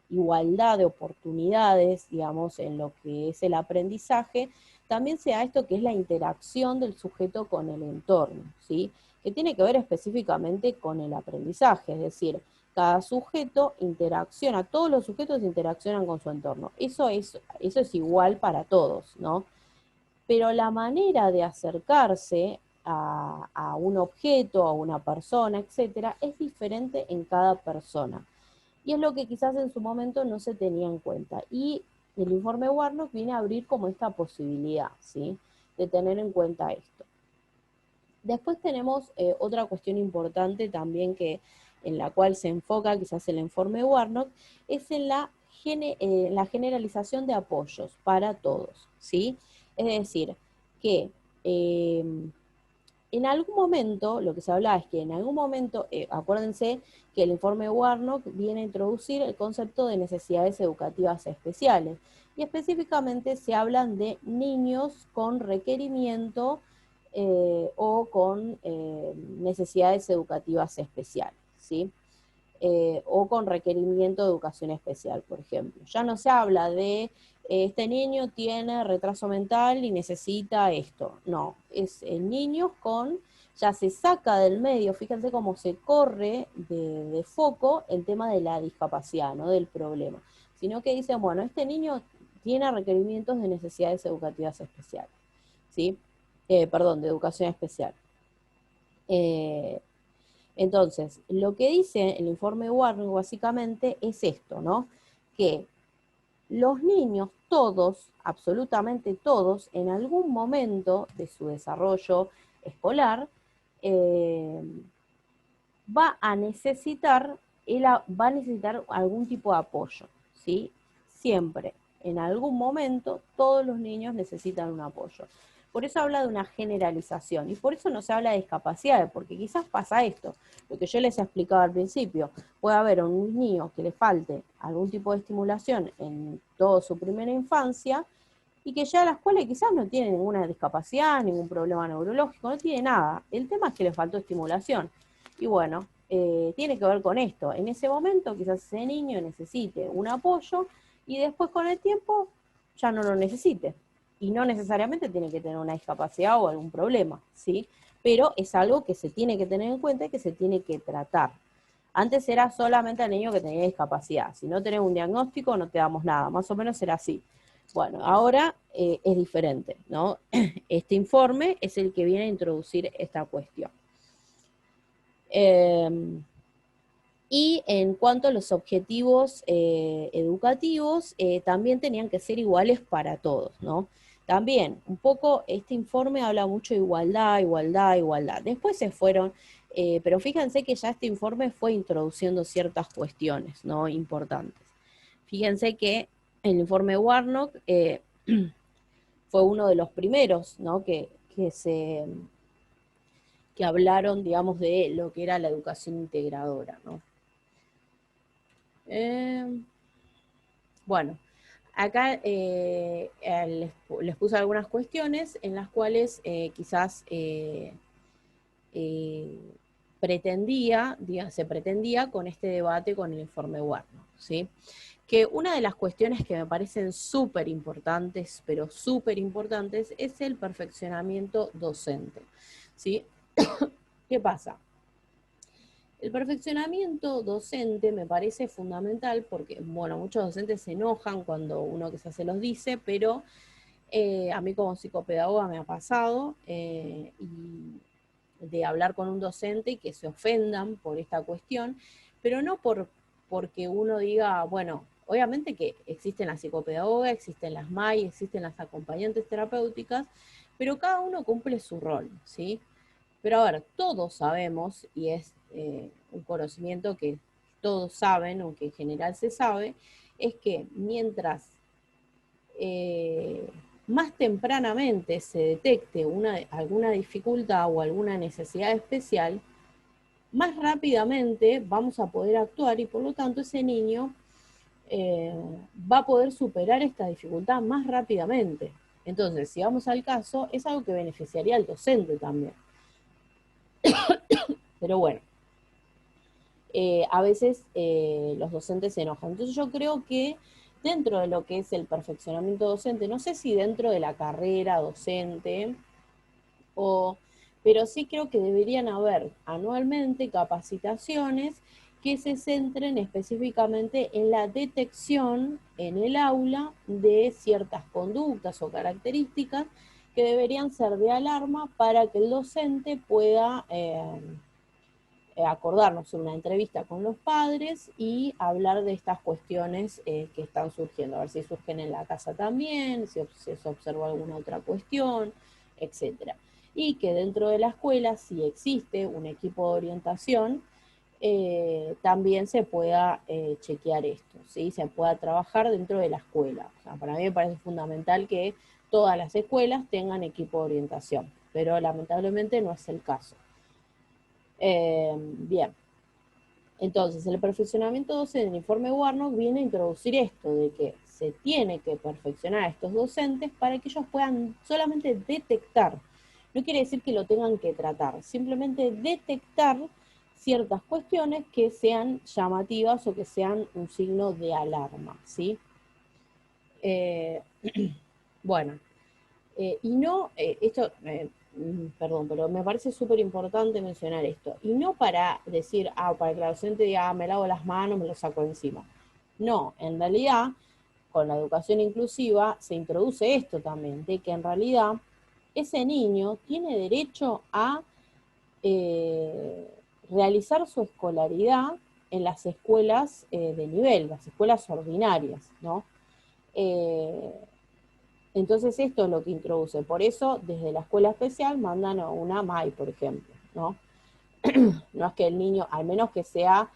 igualdad de oportunidades, digamos, en lo que es el aprendizaje, también se da esto que es la interacción del sujeto con el entorno, ¿sí? Que tiene que ver específicamente con el aprendizaje, es decir, cada sujeto interacciona, todos los sujetos interaccionan con su entorno. Eso es igual para todos, ¿no? Pero la manera de acercarse a un objeto, a una persona, etcétera, es diferente en cada persona. Y es lo que quizás en su momento no se tenía en cuenta. Y el informe Warnock viene a abrir como esta posibilidad, ¿sí? De tener en cuenta esto. Después tenemos otra cuestión importante también en la cual se enfoca quizás el informe Warnock, es en la generalización de apoyos para todos, ¿sí? Es decir, que en algún momento, lo que se habla es que en algún momento, acuérdense que el informe Warnock viene a introducir el concepto de necesidades educativas especiales, y específicamente se hablan de niños con requerimiento o con necesidades educativas especiales, ¿sí? O con requerimiento de educación especial, por ejemplo. Ya no se habla de este niño tiene retraso mental y necesita esto. No, es niños con, ya se saca del medio, fíjense cómo se corre de foco el tema de la discapacidad, no del problema, sino que dicen, bueno, este niño tiene requerimientos de necesidades educativas especiales, ¿sí? Perdón, de educación especial. Entonces, lo que dice el informe Warnock básicamente es esto, ¿no? Que los niños, todos, absolutamente todos, en algún momento de su desarrollo escolar, eh, va a necesitar algún tipo de apoyo, ¿sí? Siempre, en algún momento, todos los niños necesitan un apoyo. Por eso habla de una generalización, y por eso no se habla de discapacidades, porque quizás pasa esto, lo que yo les he explicado al principio, puede haber un niño que le falte algún tipo de estimulación en toda su primera infancia, y que ya a la escuela quizás no tiene ninguna discapacidad, ningún problema neurológico, no tiene nada. El tema es que le faltó estimulación. Y bueno, tiene que ver con esto. En ese momento quizás ese niño necesite un apoyo y después con el tiempo ya no lo necesite. Y no necesariamente tiene que tener una discapacidad o algún problema, ¿sí? Pero es algo que se tiene que tener en cuenta y que se tiene que tratar. Antes era solamente al niño que tenía discapacidad. Si no tenés un diagnóstico no te damos nada. Más o menos era así. Bueno, ahora es diferente, ¿no? Este informe es el que viene a introducir esta cuestión. Y en cuanto a los objetivos educativos, también tenían que ser iguales para todos, ¿no? También, un poco, este informe habla mucho de igualdad, igualdad, igualdad. Después se fueron, pero fíjense que ya este informe fue introduciendo ciertas cuestiones, ¿no? Importantes. Fíjense que el informe Warnock fue uno de los primeros, ¿no? Que hablaron, digamos, de lo que era la educación integradora, ¿no? Bueno, acá les puse algunas cuestiones en las cuales quizás se pretendía con este debate con el informe Warnock, ¿sí? Que una de las cuestiones que me parecen súper importantes, pero súper importantes, es el perfeccionamiento docente, ¿sí? ¿Qué pasa? El perfeccionamiento docente me parece fundamental porque, bueno, muchos docentes se enojan cuando uno quizás se los dice, pero a mí como psicopedagoga me ha pasado y de hablar con un docente y que se ofendan por esta cuestión, pero no porque uno diga, bueno, obviamente que existen las psicopedagogas, existen las MAI, existen las acompañantes terapéuticas, pero cada uno cumple su rol, ¿sí? Pero a ver, todos sabemos, y es un conocimiento que todos saben, o que en general se sabe, es que mientras más tempranamente se detecte alguna dificultad o alguna necesidad especial, más rápidamente vamos a poder actuar y por lo tanto ese niño va a poder superar esta dificultad más rápidamente. Entonces, si vamos al caso, es algo que beneficiaría al docente también. Pero bueno, a veces los docentes se enojan. Entonces yo creo que dentro de lo que es el perfeccionamiento docente, no sé si dentro de la carrera docente, pero sí creo que deberían haber anualmente capacitaciones que se centren específicamente en la detección en el aula de ciertas conductas o características que deberían ser de alarma para que el docente pueda acordarnos en una entrevista con los padres y hablar de estas cuestiones que están surgiendo, a ver si surgen en la casa también, si se observa alguna otra cuestión, etcétera. Y que dentro de la escuela, si existe un equipo de orientación, también se pueda chequear esto, ¿sí? Se pueda trabajar dentro de la escuela. O sea, para mí me parece fundamental que todas las escuelas tengan equipo de orientación, pero lamentablemente no es el caso. Bien, entonces el perfeccionamiento docente en el informe Warnock viene a introducir esto, de que se tiene que perfeccionar a estos docentes para que ellos puedan solamente detectar. No quiere decir que lo tengan que tratar, simplemente detectar ciertas cuestiones que sean llamativas o que sean un signo de alarma, ¿sí? Bueno, y no, perdón, pero me parece súper importante mencionar esto, y no para decir, para que la docente diga, me lavo las manos, me lo saco encima. No, en realidad, con la educación inclusiva se introduce esto también, de que en realidad ese niño tiene derecho a eh, realizar su escolaridad en las escuelas de nivel, las escuelas ordinarias, ¿no? Eh, entonces esto es lo que introduce. Por eso, desde la escuela especial mandan a una MAI, por ejemplo, ¿no? No es que el niño, al menos que sea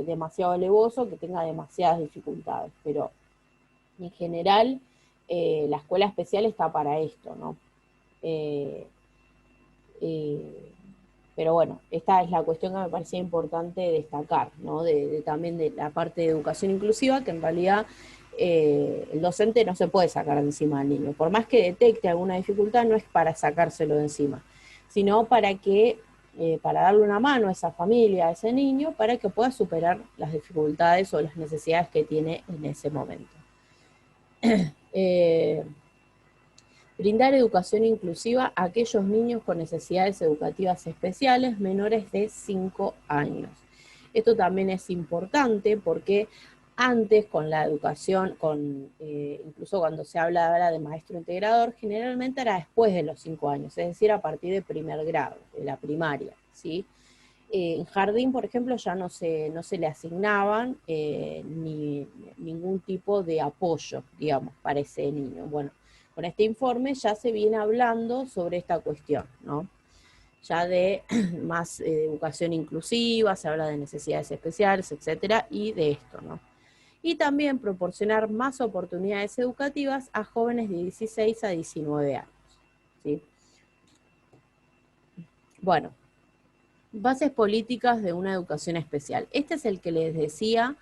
demasiado alevoso, que tenga demasiadas dificultades, pero en general la escuela especial está para esto, ¿no? Eh, eh, pero bueno, esta es la cuestión que me parecía importante destacar, ¿no? También de la parte de educación inclusiva, que en realidad el docente no se puede sacar de encima al niño. Por más que detecte alguna dificultad, no es para sacárselo de encima, sino para darle una mano a esa familia, a ese niño, para que pueda superar las dificultades o las necesidades que tiene en ese momento. Eh, Brindar educación inclusiva a aquellos niños con necesidades educativas especiales menores de 5 años. Esto también es importante porque antes con la educación, incluso cuando se habla ahora de maestro integrador, generalmente era después de los 5 años, es decir, a partir de primer grado, de la primaria, ¿sí? En jardín, por ejemplo, ya no se le asignaban ningún tipo de apoyo, digamos, para ese niño. Bueno, con este informe ya se viene hablando sobre esta cuestión, ¿no? Ya de más educación inclusiva, se habla de necesidades especiales, etcétera, y de esto, ¿no? Y también proporcionar más oportunidades educativas a jóvenes de 16 a 19 años, ¿sí? Bueno, bases políticas de una educación especial. Este es el que les decía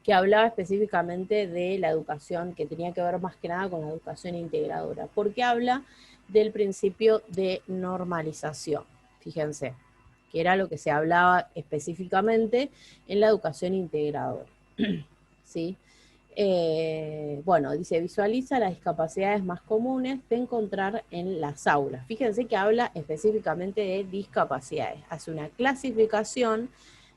que hablaba específicamente de la educación, que tenía que ver más que nada con la educación integradora, porque habla del principio de normalización, fíjense, que era lo que se hablaba específicamente en la educación integradora. ¿Sí? Bueno, dice, visualiza las discapacidades más comunes de encontrar en las aulas. Fíjense que habla específicamente de discapacidades, hace una clasificación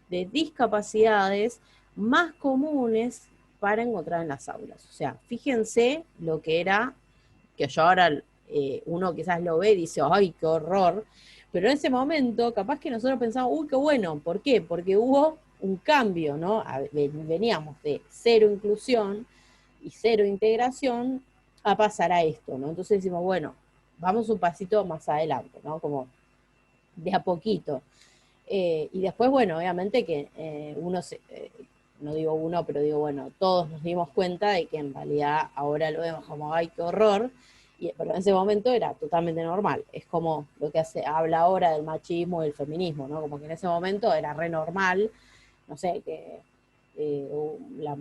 de discapacidades más comunes para encontrar en las aulas. O sea, fíjense lo que era, que yo ahora uno quizás lo ve y dice, ¡ay, qué horror! Pero en ese momento, capaz que nosotros pensamos, ¡uy, qué bueno! ¿Por qué? Porque hubo un cambio, ¿no? Veníamos de cero inclusión y cero integración a pasar a esto, ¿no? Entonces decimos, bueno, vamos un pasito más adelante, ¿no? Como de a poquito. Y después, bueno, obviamente que no digo uno, pero digo, bueno, todos nos dimos cuenta de que en realidad ahora lo vemos como, ay, qué horror, pero en ese momento era totalmente normal. Es como lo que habla ahora del machismo y el feminismo, ¿no? Como que en ese momento era re normal, no sé, que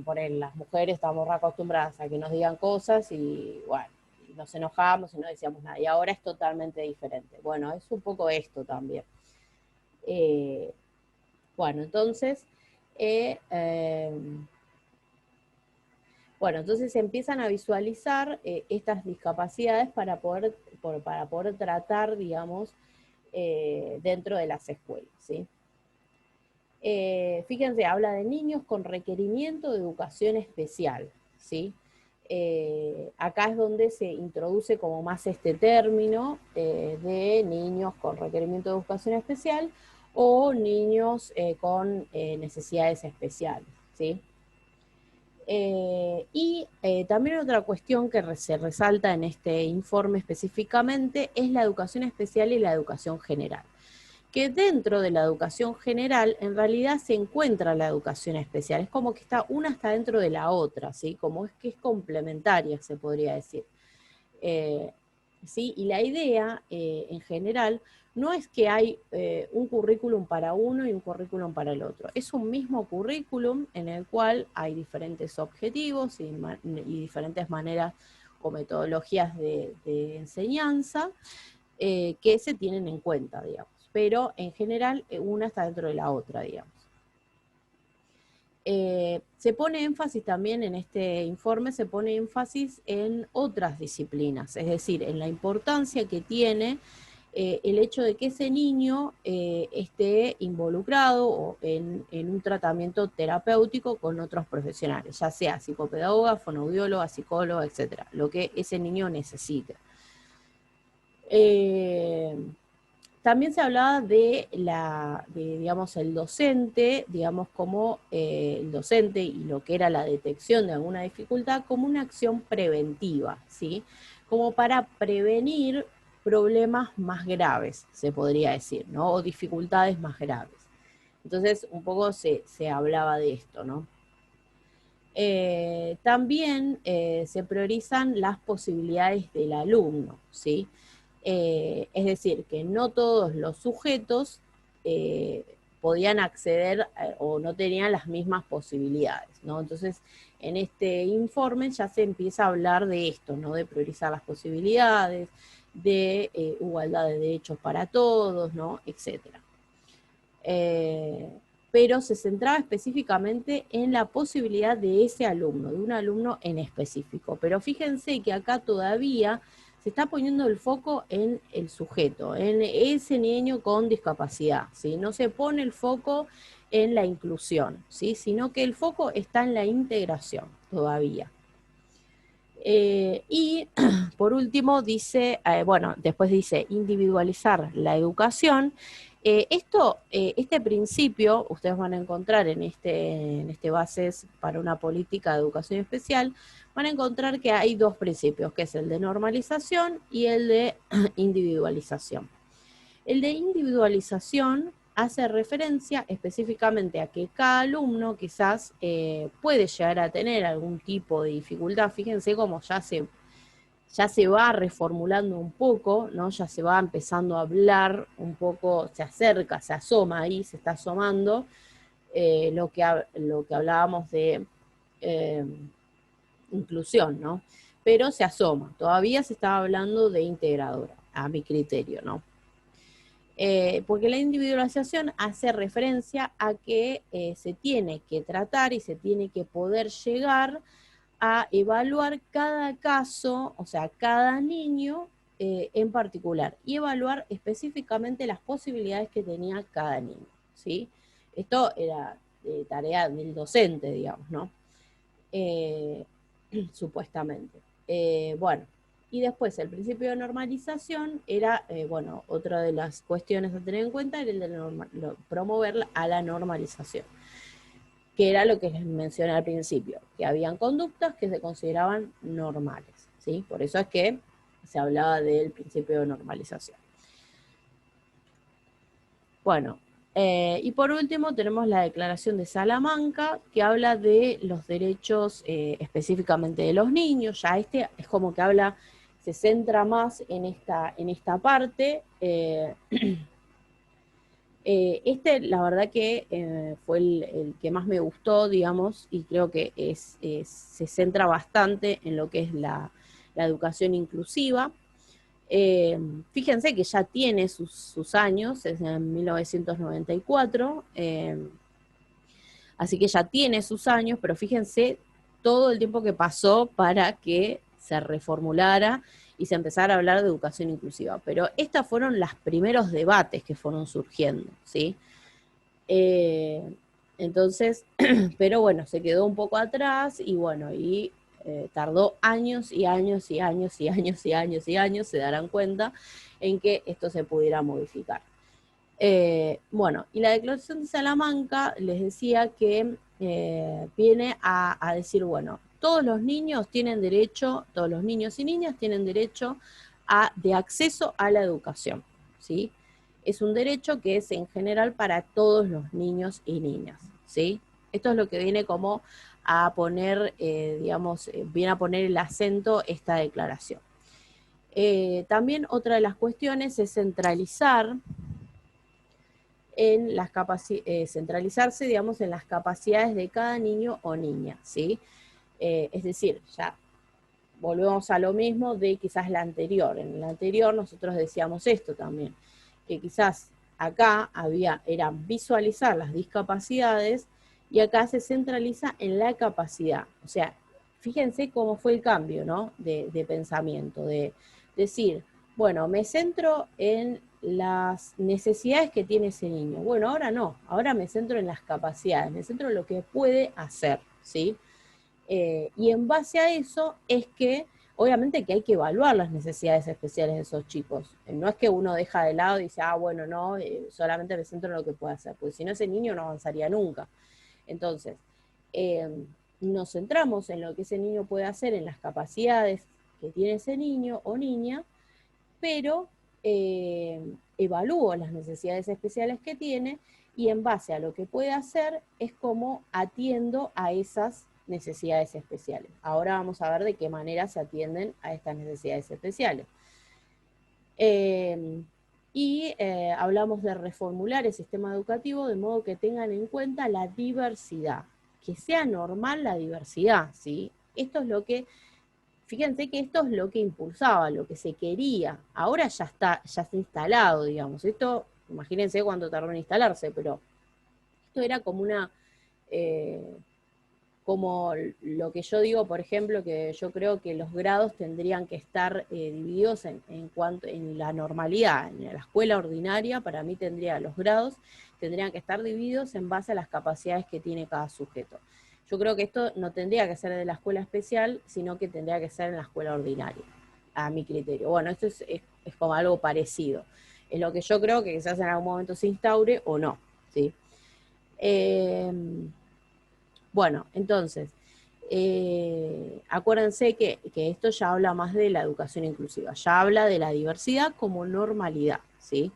por ahí las mujeres estamos acostumbradas a que nos digan cosas y bueno, nos enojamos y no decíamos nada. Y ahora es totalmente diferente. Bueno, es un poco esto también. Bueno, entonces, entonces se empiezan a visualizar estas discapacidades para poder tratar, digamos, dentro de las escuelas, ¿sí? Fíjense, habla de niños con requerimiento de educación especial, ¿sí? Acá es donde se introduce como más este término de niños con requerimiento de educación especial o niños con necesidades especiales, ¿sí? También otra cuestión que se resalta en este informe específicamente es la educación especial y la educación general. Que dentro de la educación general en realidad se encuentra la educación especial. Es como que una está dentro de la otra, ¿sí? Como es que es complementaria, se podría decir. ¿Sí? Y la idea, en general, no es que hay un currículum para uno y un currículum para el otro. Es un mismo currículum en el cual hay diferentes objetivos y diferentes maneras o metodologías de enseñanza que se tienen en cuenta, digamos. Pero en general una está dentro de la otra, digamos. Se pone énfasis también en este informe, se pone énfasis en otras disciplinas, es decir, en la importancia que tiene el hecho de que ese niño esté involucrado en un tratamiento terapéutico con otros profesionales, ya sea psicopedagoga, fonoaudióloga, psicóloga, etcétera, lo que ese niño necesite. También se hablaba digamos, el docente, digamos, como el docente y lo que era la detección de alguna dificultad como una acción preventiva, ¿sí? Como para prevenir problemas más graves, se podría decir, ¿no? O dificultades más graves. Entonces, un poco se hablaba de esto, ¿no? También se priorizan las posibilidades del alumno, ¿sí? Es decir, que no todos los sujetos podían acceder o no tenían las mismas posibilidades, ¿no? Entonces, en este informe ya se empieza a hablar de esto, ¿no? De priorizar las posibilidades, de igualdad de derechos para todos, ¿no? Etcétera. Pero se centraba específicamente en la posibilidad de ese alumno, de un alumno en específico. Pero fíjense que acá todavía se está poniendo el foco en el sujeto, en ese niño con discapacidad, ¿sí? No se pone el foco en la inclusión, ¿sí? Sino que el foco está en la integración todavía. Y por último dice, después dice individualizar la educación. Este principio, ustedes van a encontrar en este Bases para una política de educación especial, van a encontrar que hay dos principios, que es el de normalización y el de individualización. El de individualización hace referencia específicamente a que cada alumno quizás puede llegar a tener algún tipo de dificultad. Fíjense cómo ya se va reformulando un poco, ¿no? Ya se va empezando a hablar un poco, se acerca, se asoma ahí, se está asomando lo que hablábamos de inclusión, ¿no? Pero se asoma, todavía se estaba hablando de integradora, a mi criterio, ¿no? Porque la individualización hace referencia a que se tiene que tratar y se tiene que poder llegar a evaluar cada caso, o sea, cada niño en particular, y evaluar específicamente las posibilidades que tenía cada niño, ¿sí? Esto era tarea del docente, digamos, ¿no? Supuestamente. Bueno, y después el principio de normalización era, otra de las cuestiones a tener en cuenta era el de promover a la normalización, que era lo que les mencioné al principio, que habían conductas que se consideraban normales, ¿sí? Por eso es que se hablaba del principio de normalización. Bueno, y por último tenemos la Declaración de Salamanca, que habla de los derechos específicamente de los niños. Ya es como que se centra más en esta parte. La verdad que fue el que más me gustó, digamos, y creo que se centra bastante en lo que es la educación inclusiva. Fíjense que ya tiene sus años, es en 1994, así que ya tiene sus años, pero fíjense todo el tiempo que pasó para que se reformulara y se empezara a hablar de educación inclusiva. Pero estos fueron los primeros debates que fueron surgiendo, ¿sí? Eh, entonces, pero bueno, se quedó un poco atrás y bueno, tardó años y años y años y años y años y años, se darán cuenta, en que esto se pudiera modificar. Bueno, y la Declaración de Salamanca les decía que viene a decir, bueno, todos los niños tienen derecho, todos los niños y niñas tienen derecho de acceso a la educación, ¿sí? Es un derecho que es en general para todos los niños y niñas, ¿sí? Esto es lo que viene como a poner, viene a poner el acento esta declaración. También otra de las cuestiones es centralizarse, digamos, en las capacidades de cada niño o niña, ¿sí? Es decir, ya volvemos a lo mismo de quizás la anterior. En la anterior nosotros decíamos esto también, que quizás acá era visualizar las discapacidades y acá se centraliza en la capacidad. O sea, fíjense cómo fue el cambio, ¿no? De pensamiento, de decir, bueno, me centro en las necesidades que tiene ese niño. Bueno, ahora no, ahora me centro en las capacidades, me centro en lo que puede hacer, ¿sí? Y en base a eso es que, obviamente que hay que evaluar las necesidades especiales de esos chicos. No es que uno deja de lado y dice, bueno, no, solamente me centro en lo que puede hacer, porque si no ese niño no avanzaría nunca. Entonces, eh, nos centramos en lo que ese niño puede hacer, en las capacidades que tiene ese niño o niña, pero evalúo las necesidades especiales que tiene y en base a lo que puede hacer es como atiendo a esas necesidades especiales. Ahora vamos a ver de qué manera se atienden a estas necesidades especiales. Hablamos de reformular el sistema educativo de modo que tengan en cuenta la diversidad, que sea normal la diversidad, ¿sí? Esto es lo que, fíjense que esto es lo que impulsaba, lo que se quería. Ahora ya está instalado, digamos. Esto, imagínense cuánto tardó en instalarse, pero esto era como como lo que yo digo, por ejemplo, que yo creo que los grados tendrían que estar divididos en la normalidad. En la escuela ordinaria, para mí los grados tendrían que estar divididos en base a las capacidades que tiene cada sujeto. Yo creo que esto no tendría que ser de la escuela especial, sino que tendría que ser en la escuela ordinaria, a mi criterio. Bueno, esto es como algo parecido. Es lo que yo creo que quizás en algún momento se instaure o no, ¿sí? Bueno, entonces, acuérdense que esto ya habla más de la educación inclusiva, ya habla de la diversidad como normalidad, ¿sí?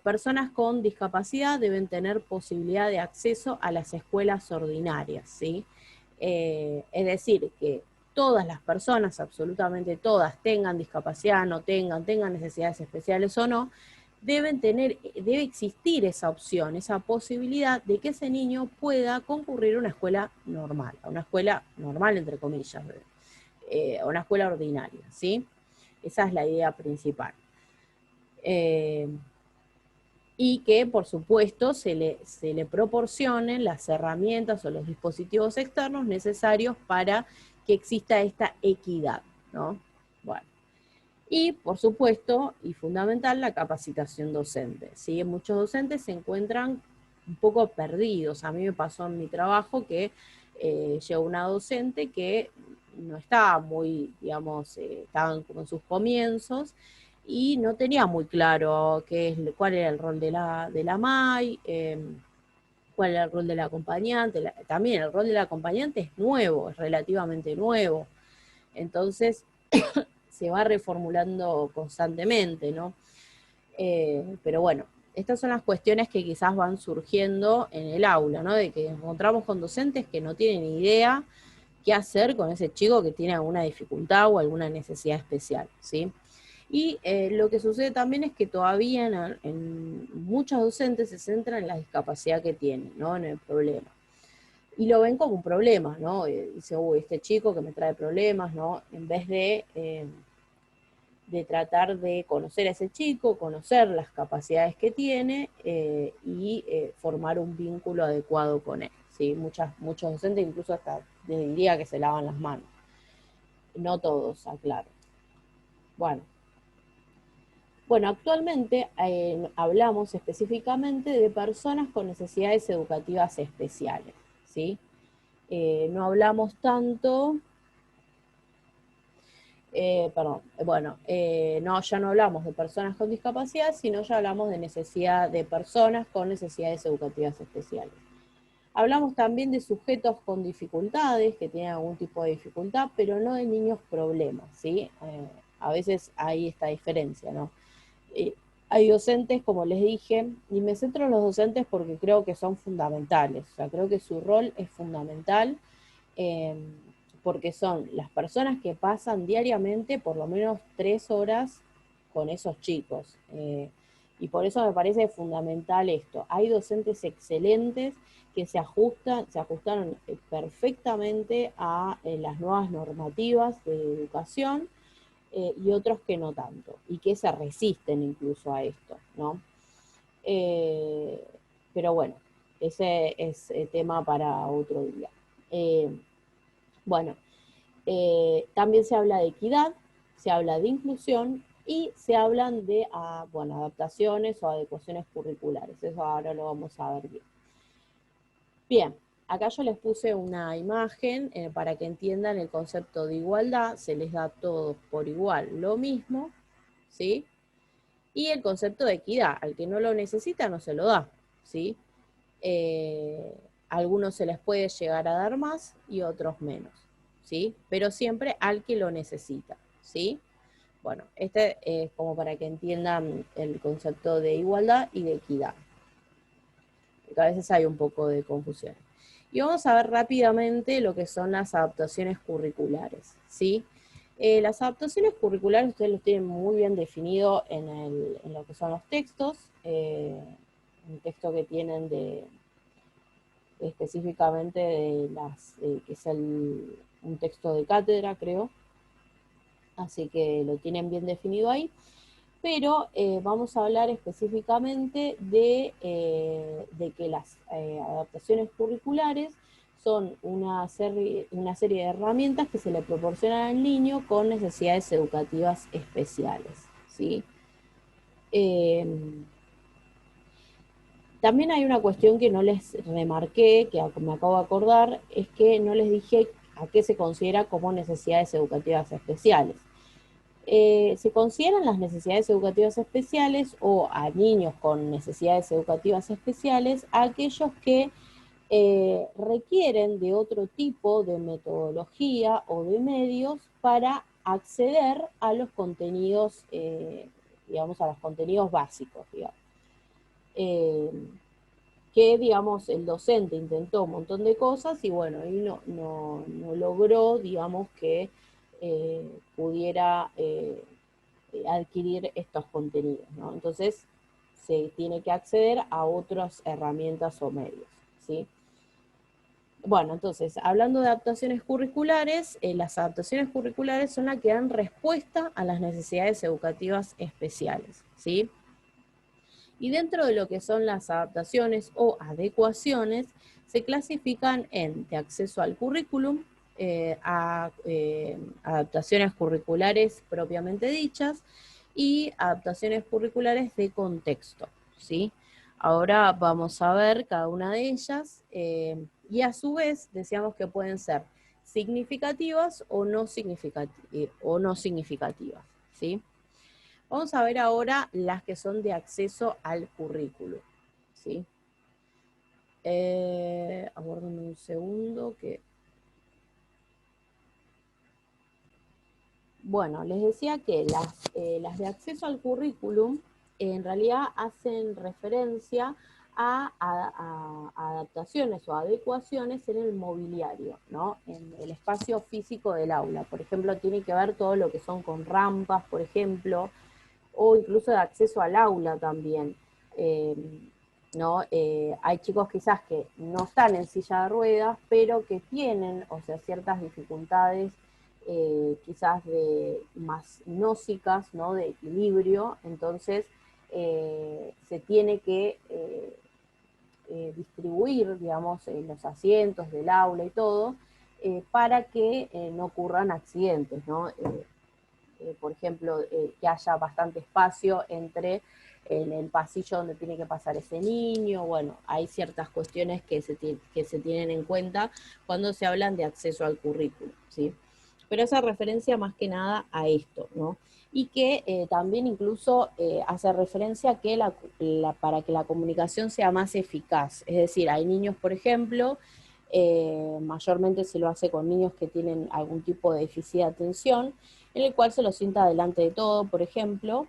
Personas con discapacidad deben tener posibilidad de acceso a las escuelas ordinarias, ¿sí? Es decir, que todas las personas, absolutamente todas, tengan discapacidad, no tengan necesidades especiales o no, debe existir esa opción, esa posibilidad de que ese niño pueda concurrir a una escuela normal, entre comillas, a una escuela ordinaria, ¿sí? Esa es la idea principal. Y que, por supuesto, se le proporcionen las herramientas o los dispositivos externos necesarios para que exista esta equidad, ¿no? Bueno. Y, por supuesto, y fundamental, la capacitación docente, ¿sí? Muchos docentes se encuentran un poco perdidos. A mí me pasó en mi trabajo que llegó una docente que no estaba muy, digamos, estaban como en sus comienzos y no tenía muy claro cuál era el rol de la MAI, cuál era el rol del acompañante. También el rol del acompañante es nuevo, es relativamente nuevo. Entonces, se va reformulando constantemente, ¿no? Pero bueno, estas son las cuestiones que quizás van surgiendo en el aula, ¿no? De que encontramos con docentes que no tienen idea qué hacer con ese chico que tiene alguna dificultad o alguna necesidad especial, ¿sí? Y lo que sucede también es que todavía en muchos docentes se centran en la discapacidad que tienen, ¿no? En el problema. Y lo ven como un problema, ¿no? Dice, uy, este chico que me trae problemas, ¿no? En vez de tratar de conocer a ese chico, conocer las capacidades que tiene y formar un vínculo adecuado con él, ¿sí? Muchos docentes incluso hasta les diría que se lavan las manos. No todos, aclaro. Bueno, actualmente hablamos específicamente de personas con necesidades educativas especiales, ¿sí? No hablamos tanto, no, ya no hablamos de personas con discapacidad, sino ya hablamos de personas con necesidades educativas especiales. Hablamos también de sujetos con dificultades, que tienen algún tipo de dificultad, pero no de niños problemas, ¿sí? A veces hay esta diferencia, ¿no? Hay docentes, como les dije, y me centro en los docentes porque creo que son fundamentales, o sea, creo que su rol es fundamental, eh, porque son las personas que pasan diariamente por lo menos 3 horas con esos chicos. Y por eso me parece fundamental esto. Hay docentes excelentes que se ajustaron perfectamente a las nuevas normativas de educación, y otros que no tanto, y que se resisten incluso a esto, ¿no? Eh, pero bueno, ese es tema para otro día. Eh, bueno, también se habla de equidad, se habla de inclusión y se hablan de adaptaciones o adecuaciones curriculares. Eso ahora lo vamos a ver bien. Bien, acá yo les puse una imagen para que entiendan el concepto de igualdad. Se les da a todos por igual lo mismo, ¿sí? Y el concepto de equidad, al que no lo necesita no se lo da, ¿sí? A algunos se les puede llegar a dar más y otros menos, ¿sí? Pero siempre al que lo necesita, ¿sí? Bueno, este es como para que entiendan el concepto de igualdad y de equidad, porque a veces hay un poco de confusión. Y vamos a ver rápidamente lo que son las adaptaciones curriculares, ¿sí? Las adaptaciones curriculares ustedes los tienen muy bien definido en lo que son los textos, un texto que tienen específicamente que es un texto de cátedra, creo, así que lo tienen bien definido ahí, pero vamos a hablar específicamente de que las adaptaciones curriculares son una serie de herramientas que se le proporcionan al niño con necesidades educativas especiales, ¿sí? También hay una cuestión que no les remarqué, que me acabo de acordar, es que no les dije a qué se considera como necesidades educativas especiales. Se consideran las necesidades educativas especiales o a niños con necesidades educativas especiales a aquellos que requieren de otro tipo de metodología o de medios para acceder a los contenidos, digamos, a los contenidos básicos, digamos. Que, digamos, el docente intentó un montón de cosas y bueno, y no logró, digamos, que pudiera adquirir estos contenidos, ¿no? Entonces, se tiene que acceder a otras herramientas o medios, ¿sí? Bueno, entonces, hablando de adaptaciones curriculares, las adaptaciones curriculares son las que dan respuesta a las necesidades educativas especiales, ¿sí? Y dentro de lo que son las adaptaciones o adecuaciones, se clasifican en de acceso al currículum, adaptaciones curriculares propiamente dichas y adaptaciones curriculares de contexto, ¿sí? Ahora vamos a ver cada una de ellas y a su vez decíamos que pueden ser significativas o no significativas, ¿sí? Vamos a ver ahora las que son de acceso al currículo, ¿sí? Aguárdenme un segundo que... Bueno, les decía que las de acceso al currículum en realidad hacen referencia a adaptaciones o adecuaciones en el mobiliario, ¿no? En el espacio físico del aula. Por ejemplo, tiene que ver todo lo que son con rampas, por ejemplo, o incluso de acceso al aula también. ¿no? Hay chicos quizás que no están en silla de ruedas, pero que tienen, o sea, ciertas dificultades quizás más gnósicas, ¿no? De equilibrio, entonces se tiene que distribuir, digamos, los asientos del aula y todo, para que no ocurran accidentes, ¿no? Por ejemplo, que haya bastante espacio entre en el pasillo donde tiene que pasar ese niño. Bueno, hay ciertas cuestiones que se tienen en cuenta cuando se hablan de acceso al currículo, ¿sí? Pero esa referencia más que nada a esto, ¿no? Y que también incluso hace referencia a que para que la comunicación sea más eficaz. Es decir, hay niños, por ejemplo, mayormente se lo hace con niños que tienen algún tipo de déficit de atención, en el cual se los sienta delante de todo, por ejemplo,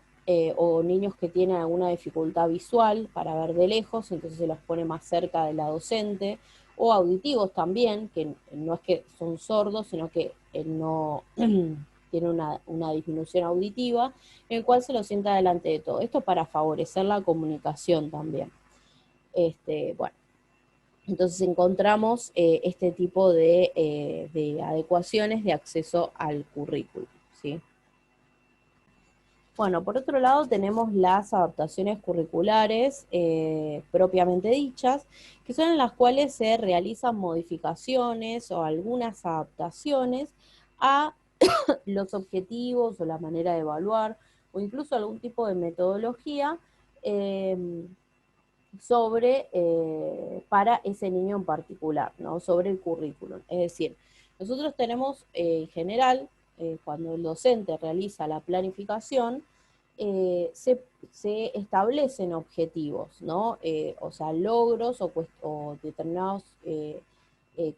o niños que tienen alguna dificultad visual para ver de lejos, entonces se los pone más cerca de la docente, o auditivos también, que no es que son sordos, sino que no tiene una disminución auditiva, en el cual se los sienta delante de todo. Esto para favorecer la comunicación también. Bueno, entonces encontramos este tipo de adecuaciones de acceso al currículum, ¿sí? Bueno, por otro lado tenemos las adaptaciones curriculares propiamente dichas, que son en las cuales se realizan modificaciones o algunas adaptaciones a los objetivos o la manera de evaluar, o incluso algún tipo de metodología para ese niño en particular, ¿no? Sobre el currículum. Es decir, nosotros tenemos en general, cuando el docente realiza la planificación, se establecen objetivos, ¿no? O sea, logros o determinadas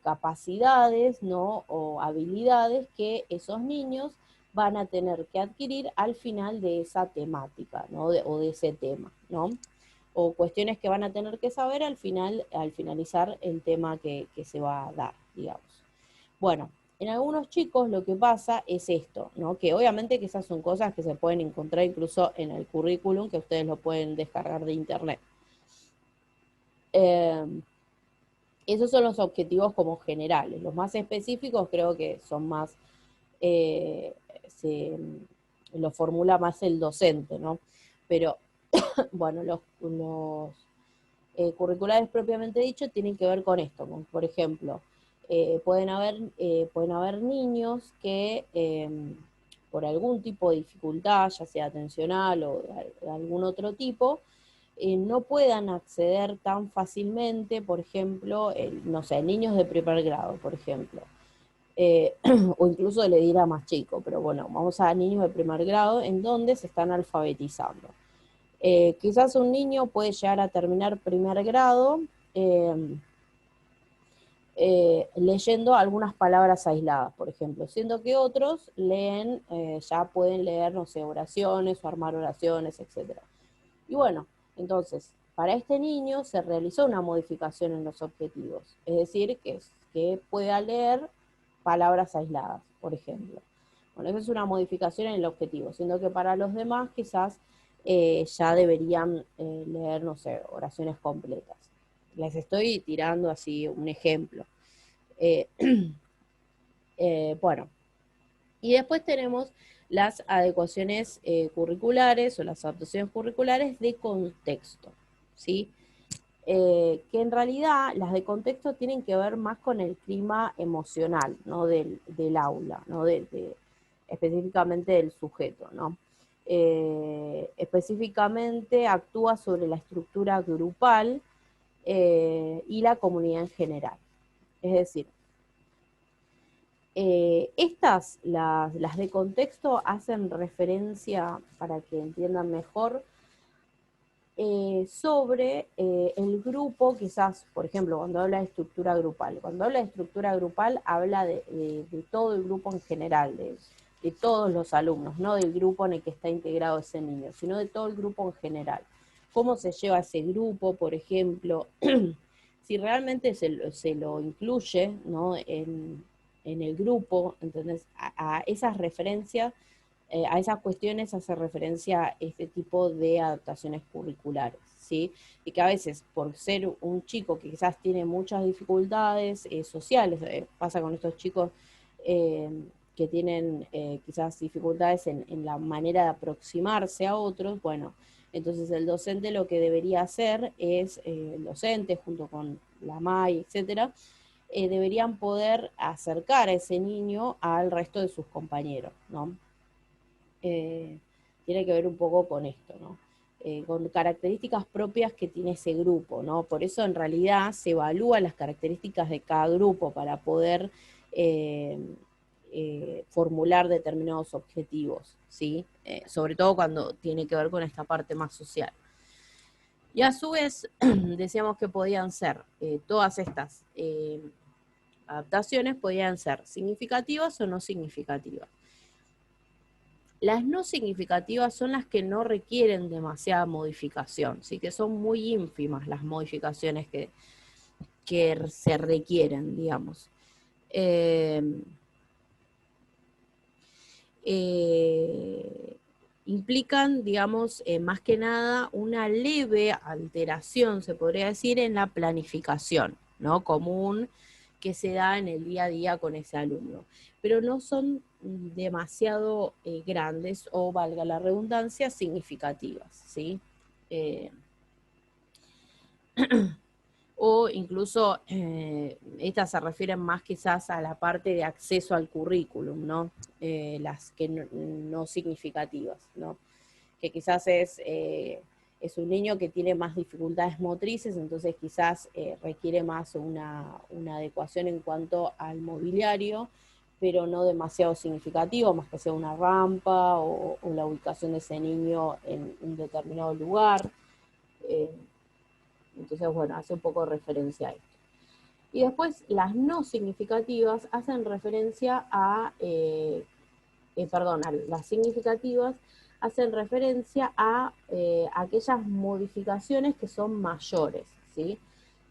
capacidades, ¿no? O habilidades que esos niños van a tener que adquirir al final de esa temática, ¿no? O de ese tema, ¿no? O cuestiones que van a tener que saber al finalizar el tema que se va a dar, digamos. Bueno, en algunos chicos lo que pasa es esto, ¿no? Que obviamente que esas son cosas que se pueden encontrar incluso en el currículum, que ustedes lo pueden descargar de internet. Esos son los objetivos como generales. Los más específicos creo que son más, lo formula más el docente, ¿no? Pero bueno, los curriculares propiamente dicho tienen que ver con esto, como por ejemplo, pueden haber niños que por algún tipo de dificultad, ya sea atencional o de algún otro tipo, no puedan acceder tan fácilmente, por ejemplo, no sé, niños de primer grado, por ejemplo, o incluso le dirá más chico, pero bueno, vamos a niños de primer grado en donde se están alfabetizando. Quizás un niño puede llegar a terminar primer grado eh, leyendo algunas palabras aisladas, por ejemplo, siendo que otros ya pueden leer, no sé, oraciones o armar oraciones, etc. Y bueno, entonces, para este niño se realizó una modificación en los objetivos, es decir, que pueda leer palabras aisladas, por ejemplo. Bueno, esa es una modificación en el objetivo, siendo que para los demás quizás ya deberían leer, no sé, oraciones completas. Les estoy tirando así un ejemplo. Eh, bueno, y después tenemos las adecuaciones curriculares o las adaptaciones curriculares de contexto, ¿sí? Que en realidad las de contexto tienen que ver más con el clima emocional, ¿no? Del aula, ¿no? Específicamente del sujeto, ¿no? Específicamente actúa sobre la estructura grupal y la comunidad en general. Es decir, las de contexto, hacen referencia, para que entiendan mejor, sobre el grupo, quizás, por ejemplo, cuando habla de estructura grupal. Cuando habla de estructura grupal, habla de todo el grupo en general, de todos los alumnos, no del grupo en el que está integrado ese niño, sino de todo el grupo en general. ¿Cómo se lleva ese grupo, por ejemplo? Si realmente se lo incluye, ¿no? en el grupo, ¿entendés? A esas referencias a esas cuestiones hace referencia este tipo de adaptaciones curriculares, ¿sí? Y que a veces, por ser un chico que quizás tiene muchas dificultades sociales, pasa con estos chicos eh, que tienen quizás dificultades en la manera de aproximarse a otros, bueno, entonces el docente lo que debería hacer es, el docente junto con la MAI, etcétera, deberían poder acercar a ese niño al resto de sus compañeros, ¿no? Tiene que ver un poco con esto, ¿no? Con características propias que tiene ese grupo, ¿no? Por eso en realidad se evalúan las características de cada grupo para poder formular determinados objetivos, ¿sí? Sobre todo cuando tiene que ver con esta parte más social. Y a su vez, decíamos que podían ser todas estas adaptaciones, podían ser significativas o no significativas. Las no significativas son las que no requieren demasiada modificación, ¿sí? Que son muy ínfimas las modificaciones que se requieren, digamos. Eh, implican, digamos, más que nada una leve alteración, se podría decir, en la planificación, ¿no? Común que se da en el día a día con ese alumno. Pero no son demasiado grandes o, valga la redundancia, significativas, ¿sí? Eh, o incluso estas se refieren más quizás a la parte de acceso al currículum, ¿no? Las que no significativas, ¿no? Que quizás es un niño que tiene más dificultades motrices, entonces quizás requiere más una adecuación en cuanto al mobiliario, pero no demasiado significativo, más que sea una rampa o la ubicación de ese niño en un determinado lugar. Eh, entonces, bueno, hace un poco referencia a esto. Y después las no significativas hacen referencia a las significativas hacen referencia a aquellas modificaciones que son mayores, ¿sí?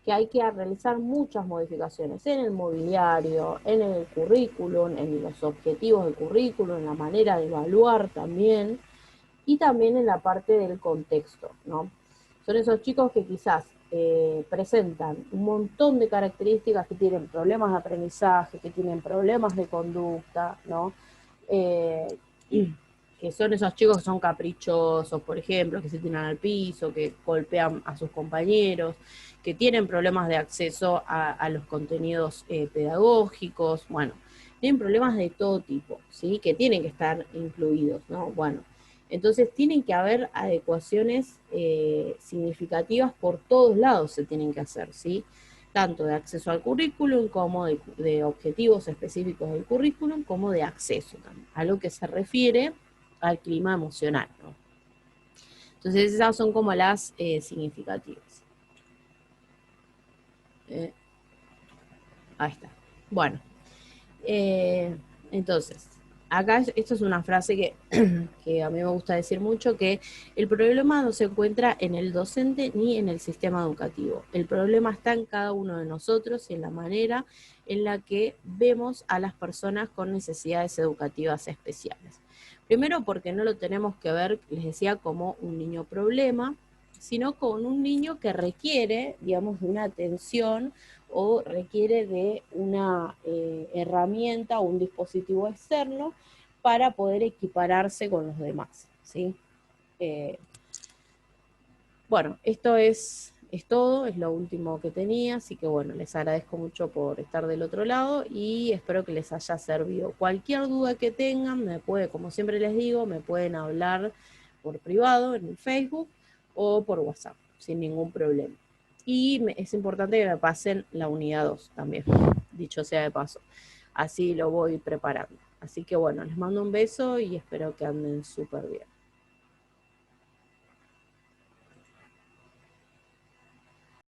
Que hay que realizar muchas modificaciones en el mobiliario, en el currículum, en los objetivos del currículum, en la manera de evaluar también, y también en la parte del contexto, ¿no? Son esos chicos que quizás presentan un montón de características, que tienen problemas de aprendizaje, que tienen problemas de conducta, ¿no? Eh, que son esos chicos que son caprichosos, por ejemplo, que se tiran al piso, que golpean a sus compañeros, que tienen problemas de acceso a los contenidos pedagógicos, bueno, tienen problemas de todo tipo, ¿sí? Que tienen que estar incluidos, ¿no? Bueno, entonces tienen que haber adecuaciones significativas por todos lados, se tienen que hacer, ¿sí? Tanto de acceso al currículum como de objetivos específicos del currículum, como de acceso también, a lo que se refiere al clima emocional, ¿no? Entonces esas son como las significativas. Ahí está. Bueno, entonces, acá esto es una frase que a mí me gusta decir mucho, que el problema no se encuentra en el docente ni en el sistema educativo. El problema está en cada uno de nosotros y en la manera en la que vemos a las personas con necesidades educativas especiales. Primero porque no lo tenemos que ver, les decía, como un niño problema, sino con un niño que requiere, digamos, de una atención o requiere de una herramienta o un dispositivo externo para poder equipararse con los demás, ¿sí? Eh, bueno, esto es todo, es lo último que tenía, así que bueno, les agradezco mucho por estar del otro lado y espero que les haya servido. Cualquier duda que tengan, como siempre les digo, me pueden hablar por privado en el Facebook o por WhatsApp, sin ningún problema. Y es importante que me pasen la unidad 2 también, dicho sea de paso. Así lo voy preparando. Así que bueno, les mando un beso y espero que anden súper bien.